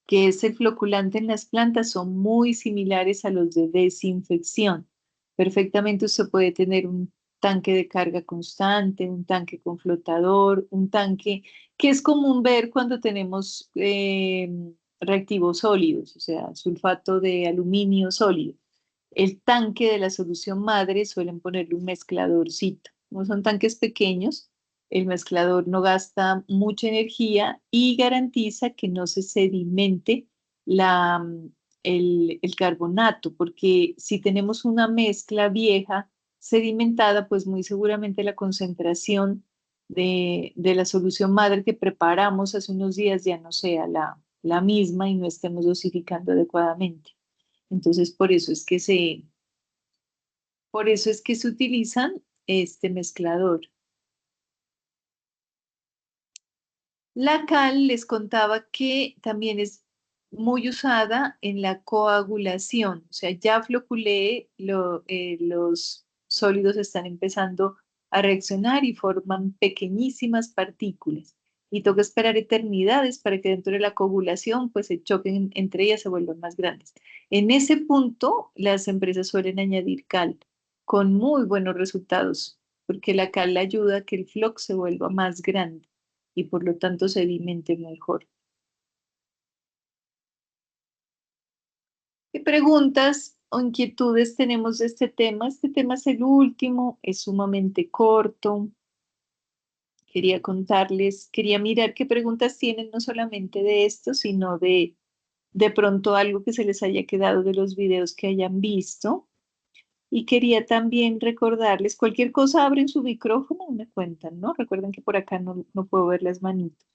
Speaker 1: que es el floculante en las plantas, son muy similares a los de desinfección. Perfectamente usted puede tener un tanque de carga constante, un tanque con flotador, un tanque que es común ver cuando tenemos reactivos sólidos, o sea, sulfato de aluminio sólido. El tanque de la solución madre suelen ponerle un mezcladorcito. Como son tanques pequeños, El mezclador no gasta mucha energía y garantiza que no se sedimente el carbonato, porque si tenemos una mezcla vieja sedimentada, pues muy seguramente la concentración de la solución madre que preparamos hace unos días ya no sea la misma y no estemos dosificando adecuadamente. Entonces, por eso es que se utilizan este mezclador. La cal les contaba que también es muy usada en la coagulación, o sea, ya floculé, los sólidos están empezando a reaccionar y forman pequeñísimas partículas. Y toca esperar eternidades para que dentro de la coagulación pues se choquen entre ellas, se vuelvan más grandes. En ese punto, las empresas suelen añadir cal con muy buenos resultados, porque la cal le ayuda a que el floc se vuelva más grande y por lo tanto sedimente mejor. ¿Qué preguntas o inquietudes tenemos de este tema? Este tema es el último, es sumamente corto. Quería contarles, quería mirar qué preguntas tienen, no solamente de esto, sino de pronto algo que se les haya quedado de los videos que hayan visto. Y quería también recordarles, cualquier cosa abren su micrófono y me cuentan, ¿no? Recuerden que por acá no puedo ver las manitos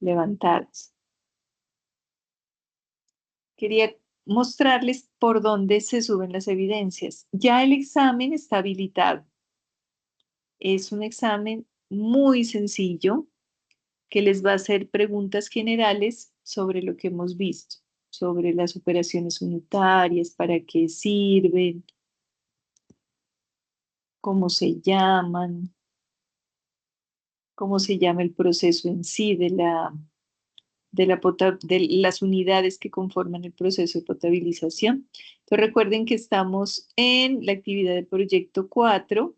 Speaker 1: levantadas. Quería mostrarles por dónde se suben las evidencias. Ya el examen está habilitado. Es un examen muy sencillo que les va a hacer preguntas generales sobre lo que hemos visto, sobre las operaciones unitarias, para qué sirven, cómo se llaman, cómo se llama el proceso en sí de las unidades que conforman el proceso de potabilización. Entonces recuerden que estamos en la actividad del proyecto 4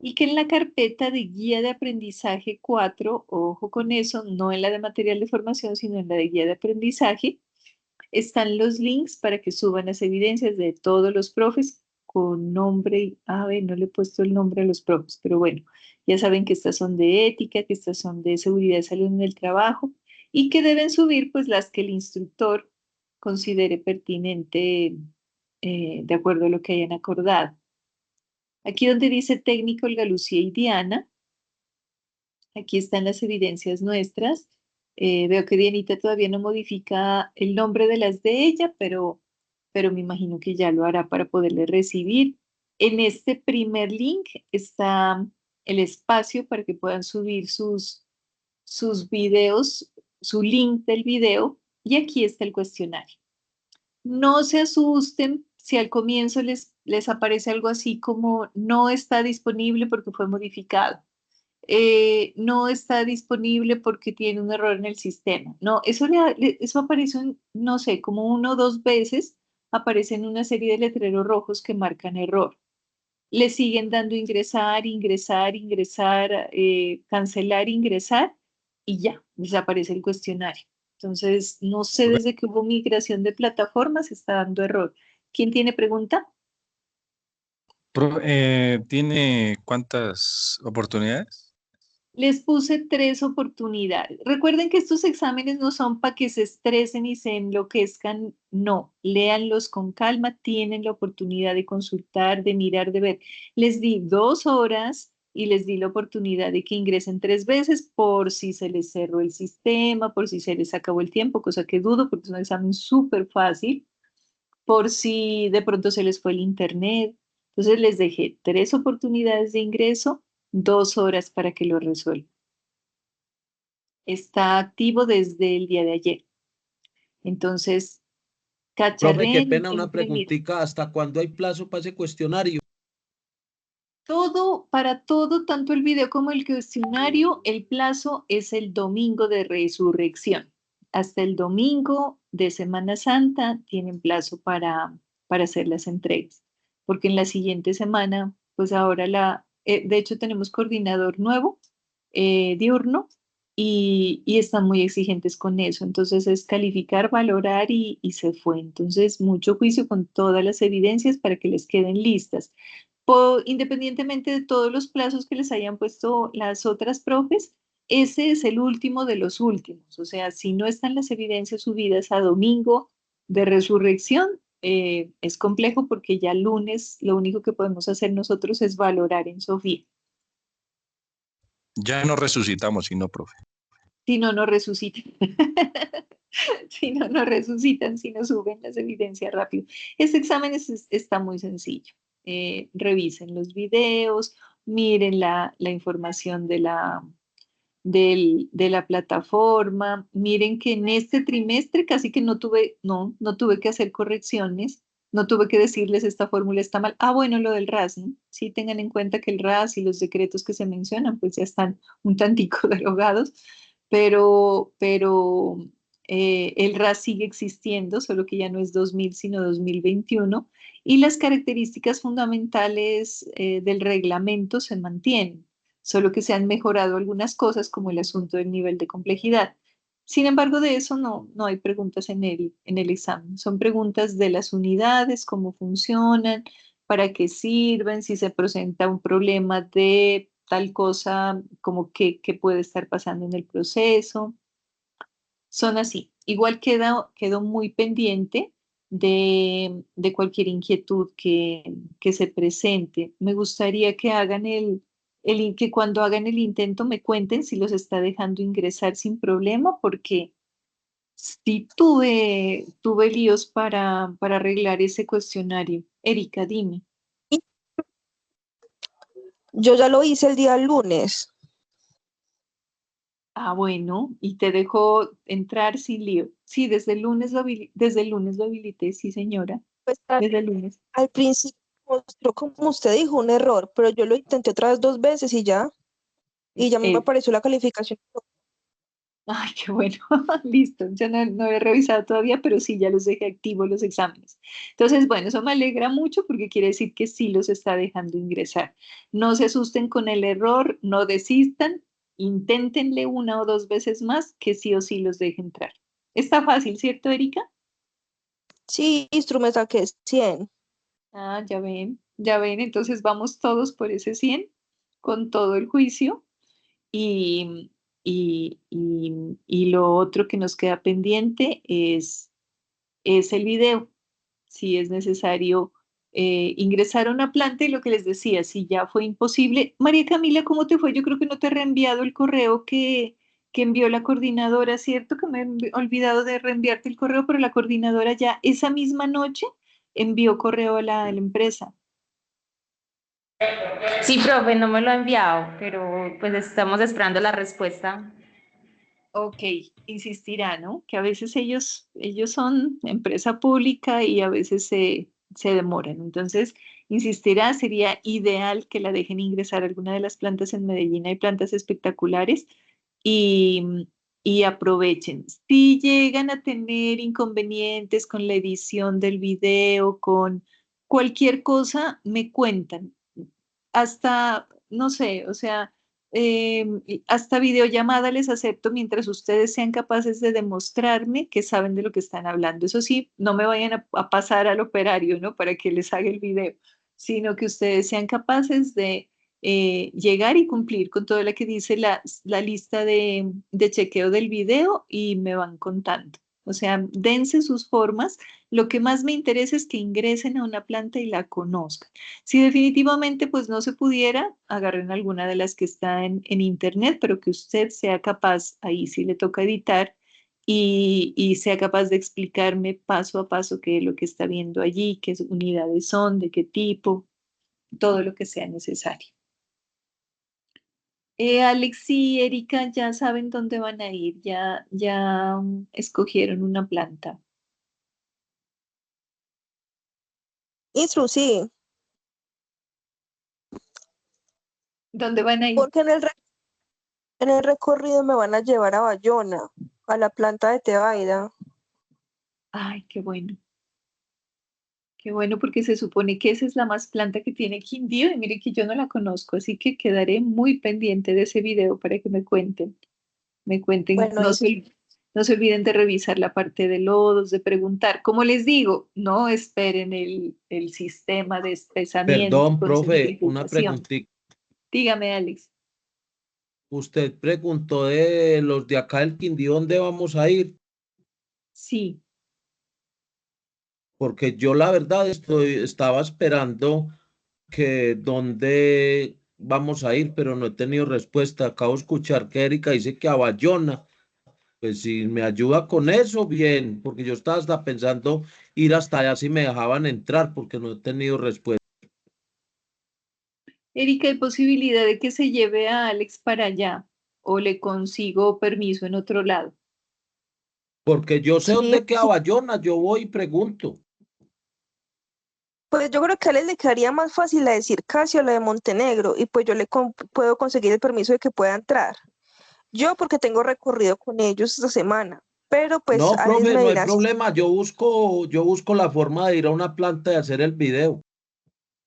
Speaker 1: y que en la carpeta de guía de aprendizaje 4, ojo con eso, no en la de material de formación, sino en la de guía de aprendizaje, están los links para que suban las evidencias de todos los profes con nombre. A ver, no le he puesto el nombre a los profes, pero bueno, ya saben que estas son de ética, que estas son de seguridad y salud en el trabajo y que deben subir pues las que el instructor considere pertinente de acuerdo a lo que hayan acordado. Aquí donde dice técnico Olga Lucía y Diana, aquí están las evidencias nuestras. Veo que Dianita todavía no modifica el nombre de las de ella, pero me imagino que ya lo hará para poderle recibir. En este primer link está el espacio para que puedan subir sus videos, su link del video, y aquí está el cuestionario. No se asusten si al comienzo les aparece algo así como no está disponible porque fue modificado. No está disponible porque tiene un error en el sistema. No, eso aparece, no sé, como 1 o 2 veces aparecen una serie de letreros rojos que marcan error. Le siguen dando ingresar, ingresar, ingresar, cancelar, ingresar y ya, desaparece el cuestionario. Entonces, no sé, desde que hubo migración de plataformas está dando error. ¿Quién tiene pregunta?
Speaker 12: ¿Tiene cuántas oportunidades?
Speaker 1: Les puse 3 oportunidades. Recuerden que estos exámenes no son para que se estresen y se enloquezcan. No, léanlos con calma. Tienen la oportunidad de consultar, de mirar, de ver. Les di 2 horas y les di la oportunidad de que ingresen 3 veces por si se les cerró el sistema, por si se les acabó el tiempo, cosa que dudo porque es un examen súper fácil, por si de pronto se les fue el internet. Entonces les dejé 3 oportunidades de ingreso, 2 horas para que lo resuelvan. Está activo desde el día de ayer. Entonces,
Speaker 13: Profe, qué
Speaker 1: cacharreen.
Speaker 13: pena, una preguntita. ¿Hasta cuándo hay plazo para ese cuestionario?
Speaker 1: Para todo, tanto el video como el cuestionario, el plazo es el domingo de resurrección. Hasta el domingo de Semana Santa tienen plazo para hacer las entregas. Porque en la siguiente semana, pues ahora de hecho tenemos coordinador nuevo, diurno, y están muy exigentes con eso. Entonces es calificar, valorar y se fue. Entonces mucho juicio con todas las evidencias para que les queden listas. Independientemente de todos los plazos que les hayan puesto las otras profes, ese es el último de los últimos. O sea, si no están las evidencias subidas a domingo de resurrección, es complejo porque ya lunes lo único que podemos hacer nosotros es valorar en Sofía.
Speaker 12: Ya no resucitamos, sino, profe.
Speaker 1: Si no, no resucitan. Si no, no resucitan, si no suben las evidencias rápido. Este examen está muy sencillo. Revisen los videos, miren la información de la plataforma. Miren que en este trimestre casi que no tuve que hacer correcciones, no tuve que decirles esta fórmula está mal. Ah, bueno, lo del RAS, ¿no? Sí tengan en cuenta que el RAS y los decretos que se mencionan pues ya están un tantico derogados, pero el RAS sigue existiendo, solo que ya no es 2000 sino 2021, y las características fundamentales del reglamento se mantienen, solo que se han mejorado algunas cosas como el asunto del nivel de complejidad. Sin embargo, de eso no hay preguntas en el examen. Son preguntas de las unidades, cómo funcionan, para qué sirven, si se presenta un problema de tal cosa, como qué puede estar pasando en el proceso. Son así. Igual quedo muy pendiente de cualquier inquietud que se presente. Me gustaría que hagan que cuando hagan el intento me cuenten si los está dejando ingresar sin problema, porque sí tuve líos para arreglar ese cuestionario. Erika, dime.
Speaker 14: Yo ya lo hice el día lunes.
Speaker 1: Ah, bueno, y te dejó entrar sin lío. Sí, desde el lunes lo habilité, sí, señora.
Speaker 14: Pues
Speaker 1: Desde el lunes.
Speaker 14: al principio mostró, como usted dijo, un error, pero yo lo intenté otra vez 2 veces y ya me apareció la calificación.
Speaker 1: Ay, qué bueno. Listo. Yo no he revisado todavía, pero sí, ya los dejé activos los exámenes. Entonces, bueno, eso me alegra mucho porque quiere decir que sí los está dejando ingresar. No se asusten con el error, no desistan, inténtenle 1 o 2 veces más que sí o sí los deje entrar. Está fácil, ¿cierto, Erika?
Speaker 14: Sí, me saqué 100.
Speaker 1: Ah, ya ven, entonces vamos todos por ese 100 con todo el juicio y, y lo otro que nos queda pendiente es el video. Si es necesario ingresar a una planta y lo que les decía, si ya fue imposible. María Camila, ¿cómo te fue? Yo creo que no te he reenviado el correo que envió la coordinadora, ¿cierto? Que me he olvidado de reenviarte el correo, pero la coordinadora ya esa misma noche envió correo a la empresa.
Speaker 15: Sí, profe, no me lo ha enviado, pero pues estamos esperando la respuesta.
Speaker 1: Ok, insistirá, ¿no? Que a veces ellos son empresa pública y a veces se demoran. Entonces, insistirá, sería ideal que la dejen ingresar a alguna de las plantas en Medellín. Hay plantas espectaculares y aprovechen. Si llegan a tener inconvenientes con la edición del video, con cualquier cosa, me cuentan. Hasta, no sé, o sea, hasta videollamada les acepto mientras ustedes sean capaces de demostrarme que saben de lo que están hablando. Eso sí, no me vayan a pasar al operario, ¿no? Para que les haga el video, sino que ustedes sean capaces de llegar y cumplir con todo lo que dice la lista de chequeo del video y me van contando. O sea, dense sus formas. Lo que más me interesa es que ingresen a una planta y la conozcan. Si definitivamente pues no se pudiera, agarren alguna de las que está en internet, pero que usted sea capaz, ahí sí le toca editar, y sea capaz de explicarme paso a paso qué es lo que está viendo allí, qué unidades son, de qué tipo, todo lo que sea necesario. Alex y Erika ya saben dónde van a ir, ya escogieron una planta.
Speaker 14: Sí.
Speaker 1: ¿Dónde van a ir?
Speaker 14: Porque en el recorrido me van a llevar a Bayona, a la planta de Tebaida.
Speaker 1: Ay, qué bueno. Qué bueno, porque se supone que esa es la más planta que tiene Quindío y mire que yo no la conozco, así que quedaré muy pendiente de ese video para que me cuenten.
Speaker 14: Bueno,
Speaker 1: No No se olviden de revisar la parte de lodos, de preguntar. Como les digo, no esperen el sistema de espesamiento
Speaker 13: Perdón,
Speaker 1: con
Speaker 13: profe, una
Speaker 1: simplificación.
Speaker 13: preguntita.
Speaker 1: Dígame, Alex.
Speaker 13: Usted preguntó de los de acá del Quindío, ¿dónde vamos a ir?
Speaker 1: Sí.
Speaker 13: Porque yo la verdad estaba esperando que dónde vamos a ir, pero no he tenido respuesta. Acabo de escuchar que Erika dice que a Bayona. Pues si me ayuda con eso, bien, porque yo estaba hasta pensando ir hasta allá si me dejaban entrar, porque no he tenido respuesta.
Speaker 1: Erika, ¿hay posibilidad de que se lleve a Alex para allá o le consigo permiso en otro lado?
Speaker 13: Porque yo sé
Speaker 14: Sí,
Speaker 13: dónde queda Bayona, yo voy y pregunto.
Speaker 14: pues yo creo que a él le quedaría más fácil la de Circasio o la de Montenegro, y pues yo puedo conseguir el permiso de que pueda entrar. Yo porque tengo recorrido con ellos esta semana, pero pues
Speaker 13: No,
Speaker 14: Alex
Speaker 13: profe,
Speaker 14: me
Speaker 13: no hay
Speaker 14: dirá,
Speaker 13: problema. Yo busco la forma de ir a una planta y hacer el video.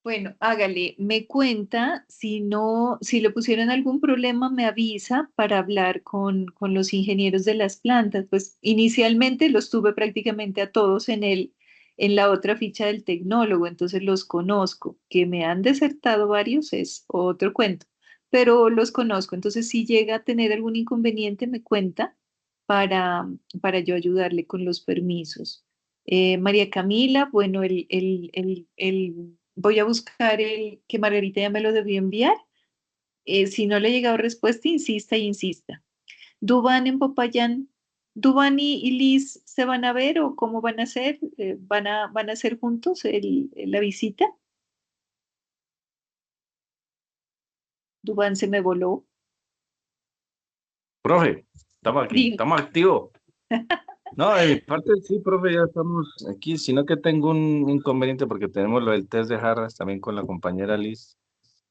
Speaker 1: Bueno, hágale, me cuenta, si no, si le pusieron algún problema, me avisa para hablar con los ingenieros de las plantas. Pues inicialmente los tuve prácticamente a todos en la otra ficha del tecnólogo, entonces los conozco. Que me han desertado varios es otro cuento, pero los conozco. Entonces, si llega a tener algún inconveniente, me cuenta para, para yo ayudarle con los permisos. María Camila, bueno, voy a buscar el que Margarita ya me lo debió enviar. Si no le ha llegado respuesta, insista y insista. Dubán en Popayán. ¿Dubán y Liz se van a ver o cómo van a hacer? ¿Van a hacer juntos la visita? Dubán se me voló.
Speaker 16: Profe, estamos aquí,
Speaker 1: Diga.
Speaker 16: estamos activos. No, de mi parte sí, profe, ya estamos aquí, sino que tengo un inconveniente porque tenemos lo del test de jarras también con la compañera Liz,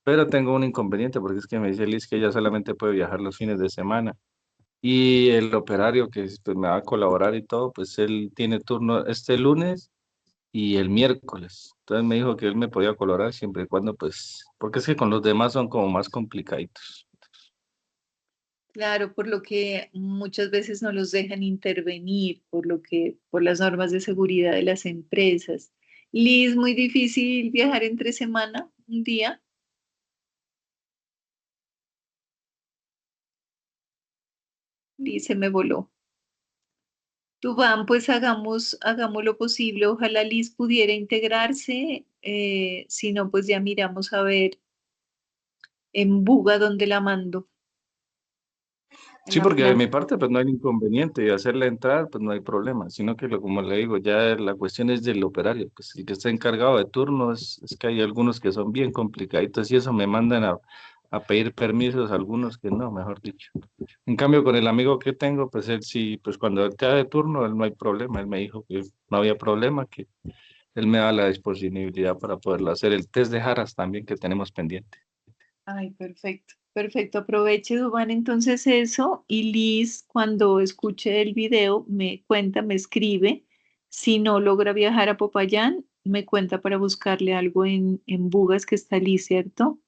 Speaker 16: pero tengo un inconveniente porque es que me dice Liz que ella solamente puede viajar los fines de semana y el operario que pues, me va a colaborar y todo, pues él tiene turno este lunes y el miércoles. Entonces me dijo que él me podía colaborar siempre y cuando, pues, porque es que con los demás son como más complicaditos.
Speaker 1: Claro, por lo que muchas veces no los dejan intervenir, por las normas de seguridad de las empresas. Liz, muy difícil viajar entre semana, un día. Liz se me voló. Tubán, pues hagamos lo posible. Ojalá Liz pudiera integrarse. Si no, pues ya miramos a ver en Buga dónde la mando. En
Speaker 16: Sí,
Speaker 1: la
Speaker 16: porque de
Speaker 1: planta.
Speaker 16: mi parte pues no hay inconveniente y hacerla entrar pues no hay problema, sino que como le digo, ya la cuestión es del operario, pues el que está encargado de turno es que hay algunos que son bien complicaditos y eso me mandan a pedir permisos, algunos que no, mejor dicho. En cambio con el amigo que tengo, pues él sí, pues cuando él queda de turno, él no hay problema, él me dijo que no había problema, que él me da la disponibilidad para poderlo hacer, el test de Jaras también que tenemos pendiente.
Speaker 1: Ay, perfecto, perfecto. Aproveche, Dubán, entonces eso. Y Liz, cuando escuche el video, me cuenta, me escribe. Si no logra viajar a Popayán, me cuenta para buscarle algo en Bugas, que está Liz, ¿cierto?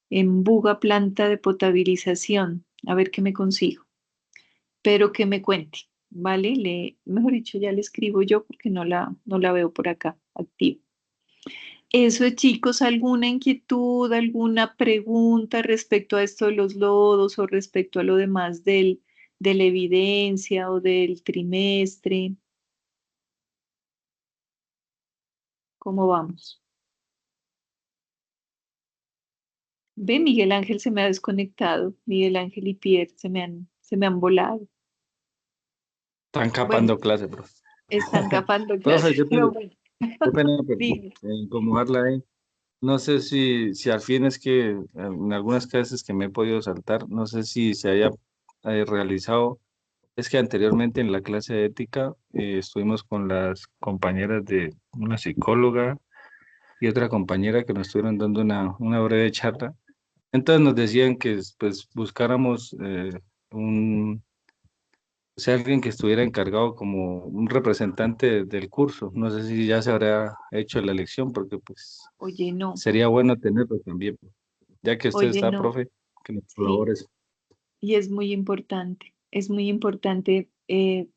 Speaker 1: En Buga, planta de potabilización. A ver qué me consigo. Pero que me cuente, ¿vale? Mejor dicho, ya le escribo yo porque no la veo por acá activa. Eso, chicos, ¿alguna inquietud, alguna pregunta respecto a esto de los lodos o respecto a lo demás de la evidencia o del trimestre? ¿Cómo vamos? Ve, Miguel Ángel se me ha desconectado. Miguel Ángel y Pierre se me han volado.
Speaker 16: Están
Speaker 1: Bueno,
Speaker 16: capando clase, profe.
Speaker 1: están capando
Speaker 16: Profe,
Speaker 1: clases, pero bueno.
Speaker 16: qué pena por
Speaker 1: Dime.
Speaker 16: incomodarla ahí. No sé si al fin es que en algunas clases que me he podido saltar, no sé si se haya realizado, es que anteriormente en la clase de ética estuvimos con las compañeras de una psicóloga y otra compañera que nos estuvieron dando una breve charla. Entonces nos decían que pues buscáramos o sea, alguien que estuviera encargado como un representante del curso. No sé si ya se habrá hecho la elección porque pues
Speaker 1: Oye, no.
Speaker 16: sería bueno tenerlo también, ya que usted
Speaker 1: Oye,
Speaker 16: está,
Speaker 1: no.
Speaker 16: profe, que nos
Speaker 1: Sí.
Speaker 16: colabore.
Speaker 1: Y es muy importante. es muy importante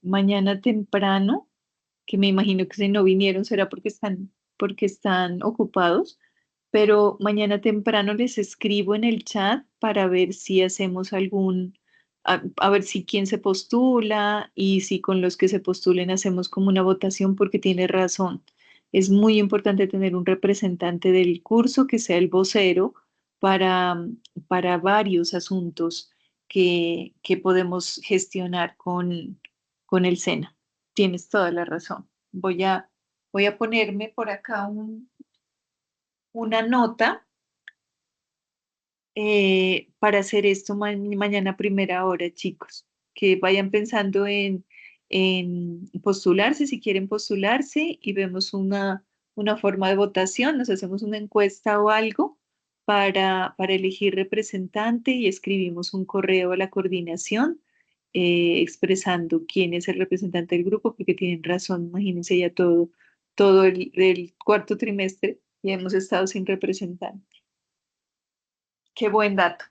Speaker 1: mañana temprano, que me imagino que si no vinieron será porque están ocupados, pero mañana temprano les escribo en el chat para ver si hacemos a ver si quién se postula y si con los que se postulen hacemos como una votación porque tiene razón. Es muy importante tener un representante del curso que sea el vocero para, para varios asuntos que podemos gestionar con el SENA. Tienes toda la razón. Voy a ponerme por acá una nota para hacer esto mañana a primera hora, chicos. Que vayan pensando en postularse, si quieren postularse, y vemos una forma de votación, nos hacemos una encuesta o algo para elegir representante y escribimos un correo a la coordinación expresando quién es el representante del grupo, porque tienen razón, imagínense ya todo el cuarto trimestre y hemos estado sin representante. Qué buen dato,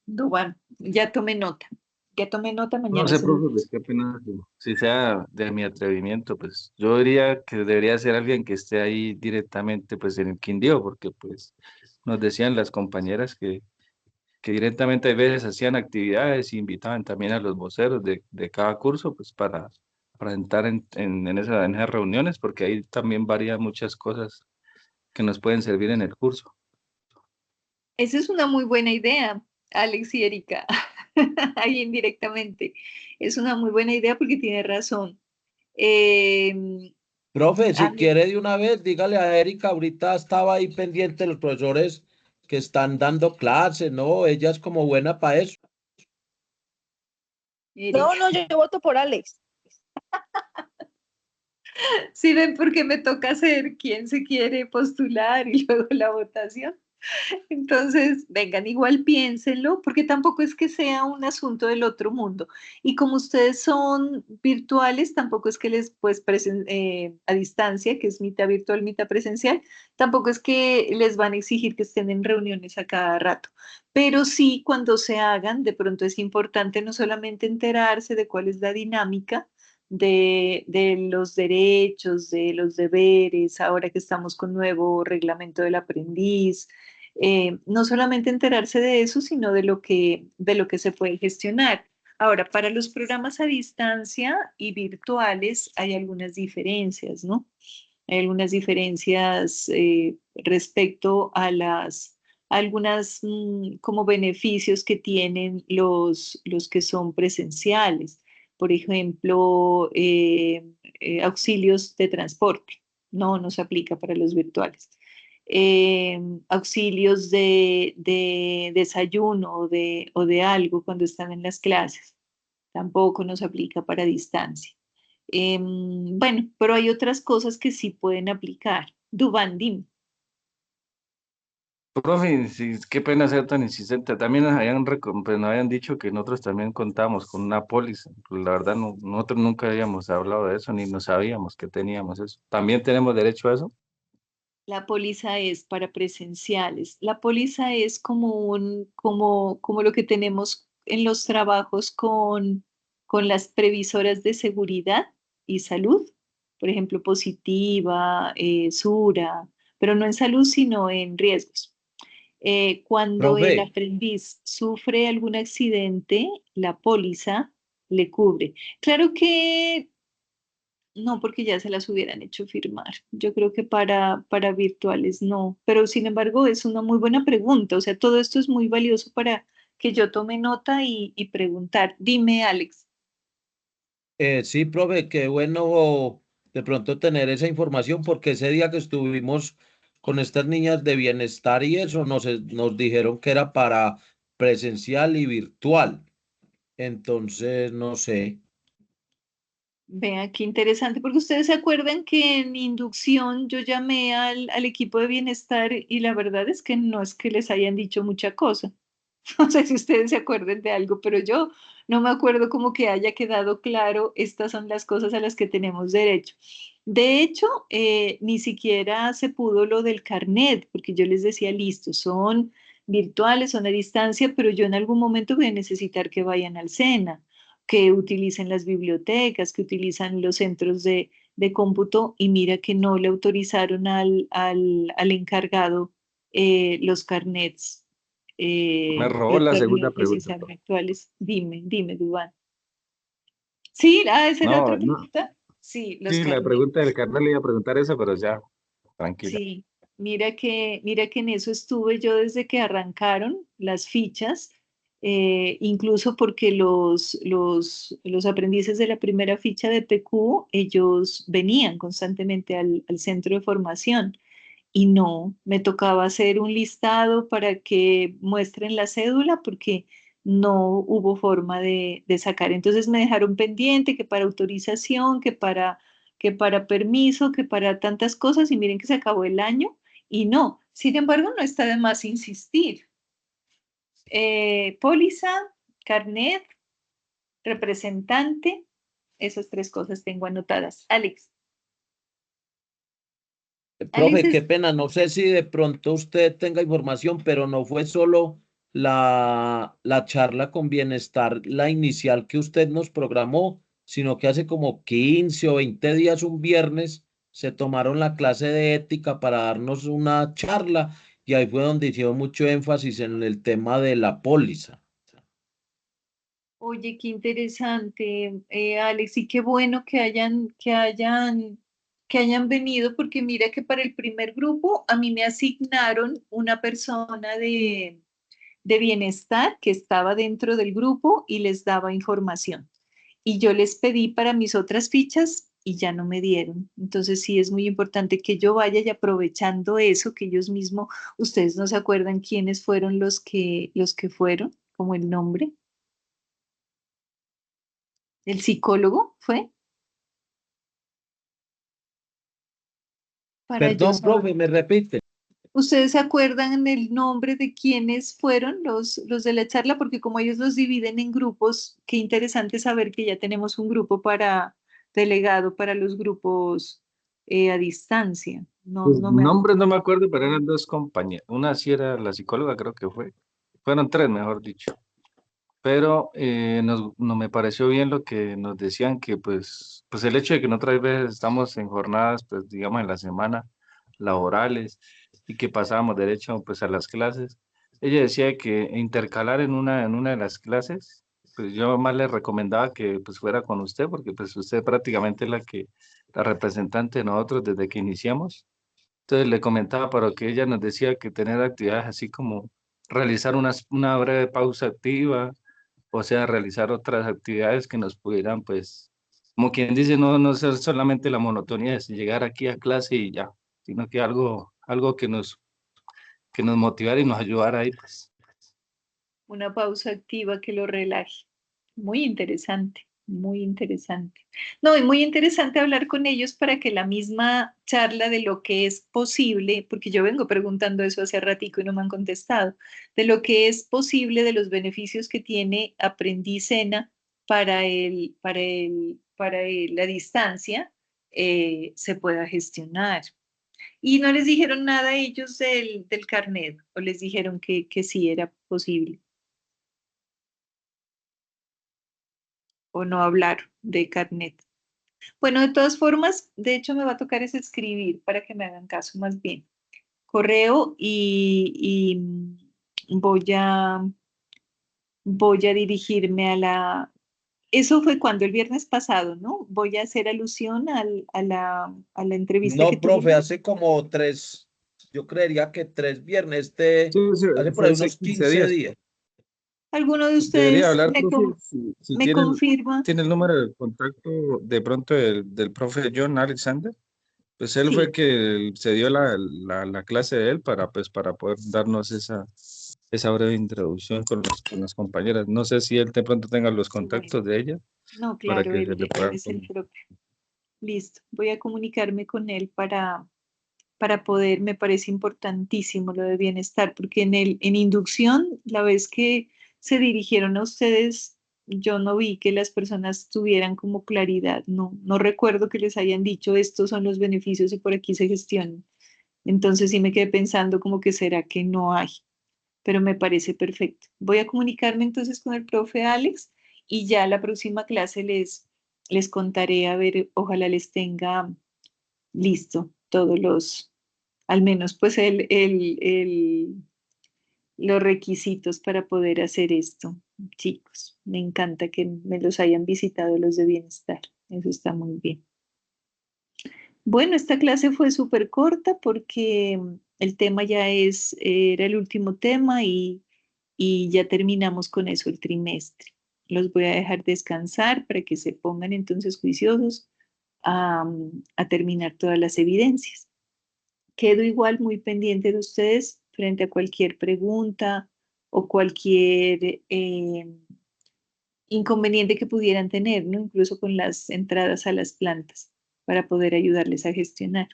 Speaker 1: Dubán. Ya tomé nota. Ya tomé nota,
Speaker 16: No
Speaker 1: mañana
Speaker 16: sé,
Speaker 1: hacemos
Speaker 16: profe, pues qué pena si sea de mi atrevimiento, pues yo diría que debería ser alguien que esté ahí directamente pues en el Quindío, porque pues nos decían las compañeras que directamente a veces hacían actividades y invitaban también a los voceros de cada curso pues para entrar en esas reuniones, porque ahí también varían muchas cosas que nos pueden servir en el curso.
Speaker 1: Esa es una muy buena idea, Alex y Erika, ahí indirectamente. Es una muy buena idea porque tiene razón.
Speaker 13: Profe, si
Speaker 1: Ale-
Speaker 13: quiere de una vez, dígale a Erika, ahorita estaba ahí pendiente de los profesores que están dando clases, ¿no? Ella es como buena para eso.
Speaker 14: No, no, yo voto por Alex.
Speaker 1: ¿Sí ven por qué me toca hacer quién se quiere postular y luego la votación? Entonces, vengan, igual piénsenlo, porque tampoco es que sea un asunto del otro mundo. Y como ustedes son virtuales, tampoco es que a distancia, que es mitad virtual, mitad presencial, tampoco es que les van a exigir que estén en reuniones a cada rato. Pero sí, cuando se hagan, de pronto es importante no solamente enterarse de cuál es la dinámica, de los derechos, de los deberes, ahora que estamos con nuevo reglamento del aprendiz, no solamente enterarse de eso, sino de lo que se puede gestionar. Ahora, para los programas a distancia y virtuales hay algunas diferencias, ¿no? Hay algunas diferencias respecto a algunas como beneficios que tienen los que son presenciales. Por ejemplo, auxilios de transporte. No nos aplica para los virtuales auxilios de desayuno o de algo cuando están en las clases. Tampoco nos aplica para distancia. Bueno, pero hay otras cosas que sí pueden aplicar. Dubán, dime.
Speaker 16: Profe, sí, qué pena ser tan insistente. También pues, nos habían dicho que nosotros también contábamos con una póliza. Pues, la verdad, nosotros nunca habíamos hablado de eso, ni no sabíamos que teníamos eso. ¿También tenemos derecho a eso?
Speaker 1: La póliza es para presenciales. La póliza es como lo que tenemos en los trabajos con las previsoras de seguridad y salud. Por ejemplo, Positiva, Sura, pero no en salud, sino en riesgos. Cuando el
Speaker 13: Profe,
Speaker 1: aprendiz sufre algún accidente, la póliza le cubre. Claro que no, porque ya se las hubieran hecho firmar. Yo creo que para virtuales no, pero sin embargo es una muy buena pregunta. O sea, todo esto es muy valioso para que yo tome nota y preguntar. Dime, Alex.
Speaker 13: sí, profe, qué bueno de pronto tener esa información porque ese día que estuvimos con estas niñas de bienestar y eso, nos dijeron que era para presencial y virtual. Entonces, no sé.
Speaker 1: Vean, qué interesante, porque ustedes se acuerdan que en inducción yo llamé al equipo de bienestar y la verdad es que no es que les hayan dicho mucha cosa. No sé si ustedes se acuerden de algo, pero yo no me acuerdo como que haya quedado claro, estas son las cosas a las que tenemos derecho. De hecho, ni siquiera se pudo lo del carnet, porque yo les decía, listo, son virtuales, son a distancia, pero yo en algún momento voy a necesitar que vayan al SENA. que utilicen las bibliotecas, que utilizan los centros de cómputo, y mira que no le autorizaron al encargado los carnets,
Speaker 16: Me robó
Speaker 1: los
Speaker 16: la segunda
Speaker 1: carnets
Speaker 16: pregunta.
Speaker 1: precisamente actuales. Dime, Duván. Sí, esa era otra
Speaker 16: No, no.
Speaker 1: pregunta. Sí, los
Speaker 16: Sí, la
Speaker 1: carnets.
Speaker 16: pregunta del carnal le iba a preguntar eso, pero ya, tranquila.
Speaker 1: Sí, mira que en eso estuve yo desde que arrancaron las fichas, incluso porque los aprendices de la primera ficha de PQ, ellos venían constantemente al centro de formación y no, me tocaba hacer un listado para que muestren la cédula porque no hubo forma de sacar. Entonces me dejaron pendiente que para autorización, que para permiso, que para tantas cosas, y miren que se acabó el año y no. Sin embargo, no está de más insistir. Póliza, carnet, representante, esas 3 cosas tengo anotadas. Alex.
Speaker 13: Profe, qué pena, no sé si de pronto usted tenga información, pero no fue solo la charla con bienestar, la inicial que usted nos programó, sino que hace como 15 o 20 días, un viernes, se tomaron la clase de ética para darnos una charla y ahí fue donde hicieron mucho énfasis en el tema de la póliza.
Speaker 1: Oye, qué interesante, Alex, y qué bueno que hayan venido, porque mira que para el primer grupo a mí me asignaron una persona de bienestar que estaba dentro del grupo y les daba información. Y yo les pedí para mis otras fichas y ya no me dieron. Entonces sí es muy importante que yo vaya y aprovechando eso, que ellos mismos, ustedes no se acuerdan quiénes fueron los que fueron, como el nombre. ¿El psicólogo fue? Para yo
Speaker 13: Perdón,
Speaker 1: saber.
Speaker 13: profe, me repite.
Speaker 1: ¿Ustedes se acuerdan el nombre de quiénes fueron los de la charla? Porque como ellos los dividen en grupos, qué interesante saber que ya tenemos un grupo delegado para los grupos a distancia. No,
Speaker 16: Pues,
Speaker 1: no me
Speaker 16: nombres no me acuerdo, pero eran 2 compañeras. Una sí era la psicóloga, creo que fue. Fueron 3, mejor dicho. Pero no me pareció bien lo que nos decían que pues el hecho de que no otras veces estamos en jornadas, pues digamos en la semana laborales y que pasábamos derecho pues a las clases. Ella decía que intercalar en una de las clases, pues yo más le recomendaba que pues fuera con usted porque pues usted prácticamente es la representante de nosotros desde que iniciamos. Entonces le comentaba, pero que ella nos decía que tener actividades así como realizar una breve pausa activa, o sea, realizar otras actividades que nos pudieran, pues, como quien dice, no ser solamente la monotonía de llegar aquí a clase y ya, sino que algo que nos motivara y nos ayudara ahí, pues.
Speaker 1: Una pausa activa que lo relaje. Muy interesante, muy interesante. No, y muy interesante hablar con ellos para que la misma charla de lo que es posible, porque yo vengo preguntando eso hace ratico y no me han contestado, de lo que es posible, de los beneficios que tiene Aprendicena la distancia, se pueda gestionar. Y no les dijeron nada a ellos del carnet, o les dijeron que sí era posible. O no hablar de carnet. Bueno, de todas formas, de hecho me va a tocar es escribir para que me hagan caso más bien. Correo y voy a dirigirme Eso fue cuando el viernes pasado, ¿no? Voy a hacer alusión a la entrevista que
Speaker 13: No, profe,
Speaker 1: tuvimos.
Speaker 13: hace como 3, yo creería que 3 viernes,
Speaker 16: Sí, sí,
Speaker 13: hace por
Speaker 16: fue
Speaker 13: ahí
Speaker 16: hace
Speaker 13: unos
Speaker 16: 15
Speaker 13: 15
Speaker 16: días.
Speaker 13: días.
Speaker 1: ¿Alguno de
Speaker 16: Debería
Speaker 1: ustedes
Speaker 16: hablar,
Speaker 1: me,
Speaker 16: profe,
Speaker 1: con-
Speaker 16: si
Speaker 1: me confirma?
Speaker 16: tiene el número de contacto de pronto del profe John Alexander. Pues él fue
Speaker 1: Sí.
Speaker 16: el que se dio la clase de él para poder darnos esa breve introducción con las compañeras. No sé si él de pronto tenga los
Speaker 1: Bueno,
Speaker 16: contactos de ella
Speaker 1: no,
Speaker 16: para
Speaker 1: claro,
Speaker 16: que se
Speaker 1: él
Speaker 16: le puedan.
Speaker 1: es el propio. Listo, voy a comunicarme con él para poder, me parece importantísimo lo de bienestar, porque en inducción, la vez que se dirigieron a ustedes, yo no vi que las personas tuvieran como claridad, no recuerdo que les hayan dicho estos son los beneficios y por aquí se gestionan. Entonces sí me quedé pensando como que será que no hay, pero me parece perfecto. Voy a comunicarme entonces con el profe Alex y ya la próxima clase les contaré, a ver, ojalá les tenga listo todos los, al menos pues los requisitos para poder hacer esto. Chicos, me encanta que me los hayan visitado los de bienestar, eso está muy bien. Bueno, esta clase fue súper corta porque el tema ya era el último tema y ya terminamos con eso el trimestre. Los voy a dejar descansar para que se pongan entonces juiciosos a terminar todas las evidencias. Quedo igual muy pendiente de ustedes frente a cualquier pregunta o cualquier inconveniente que pudieran tener, ¿no? Incluso con las entradas a las plantas, para poder ayudarles a gestionar.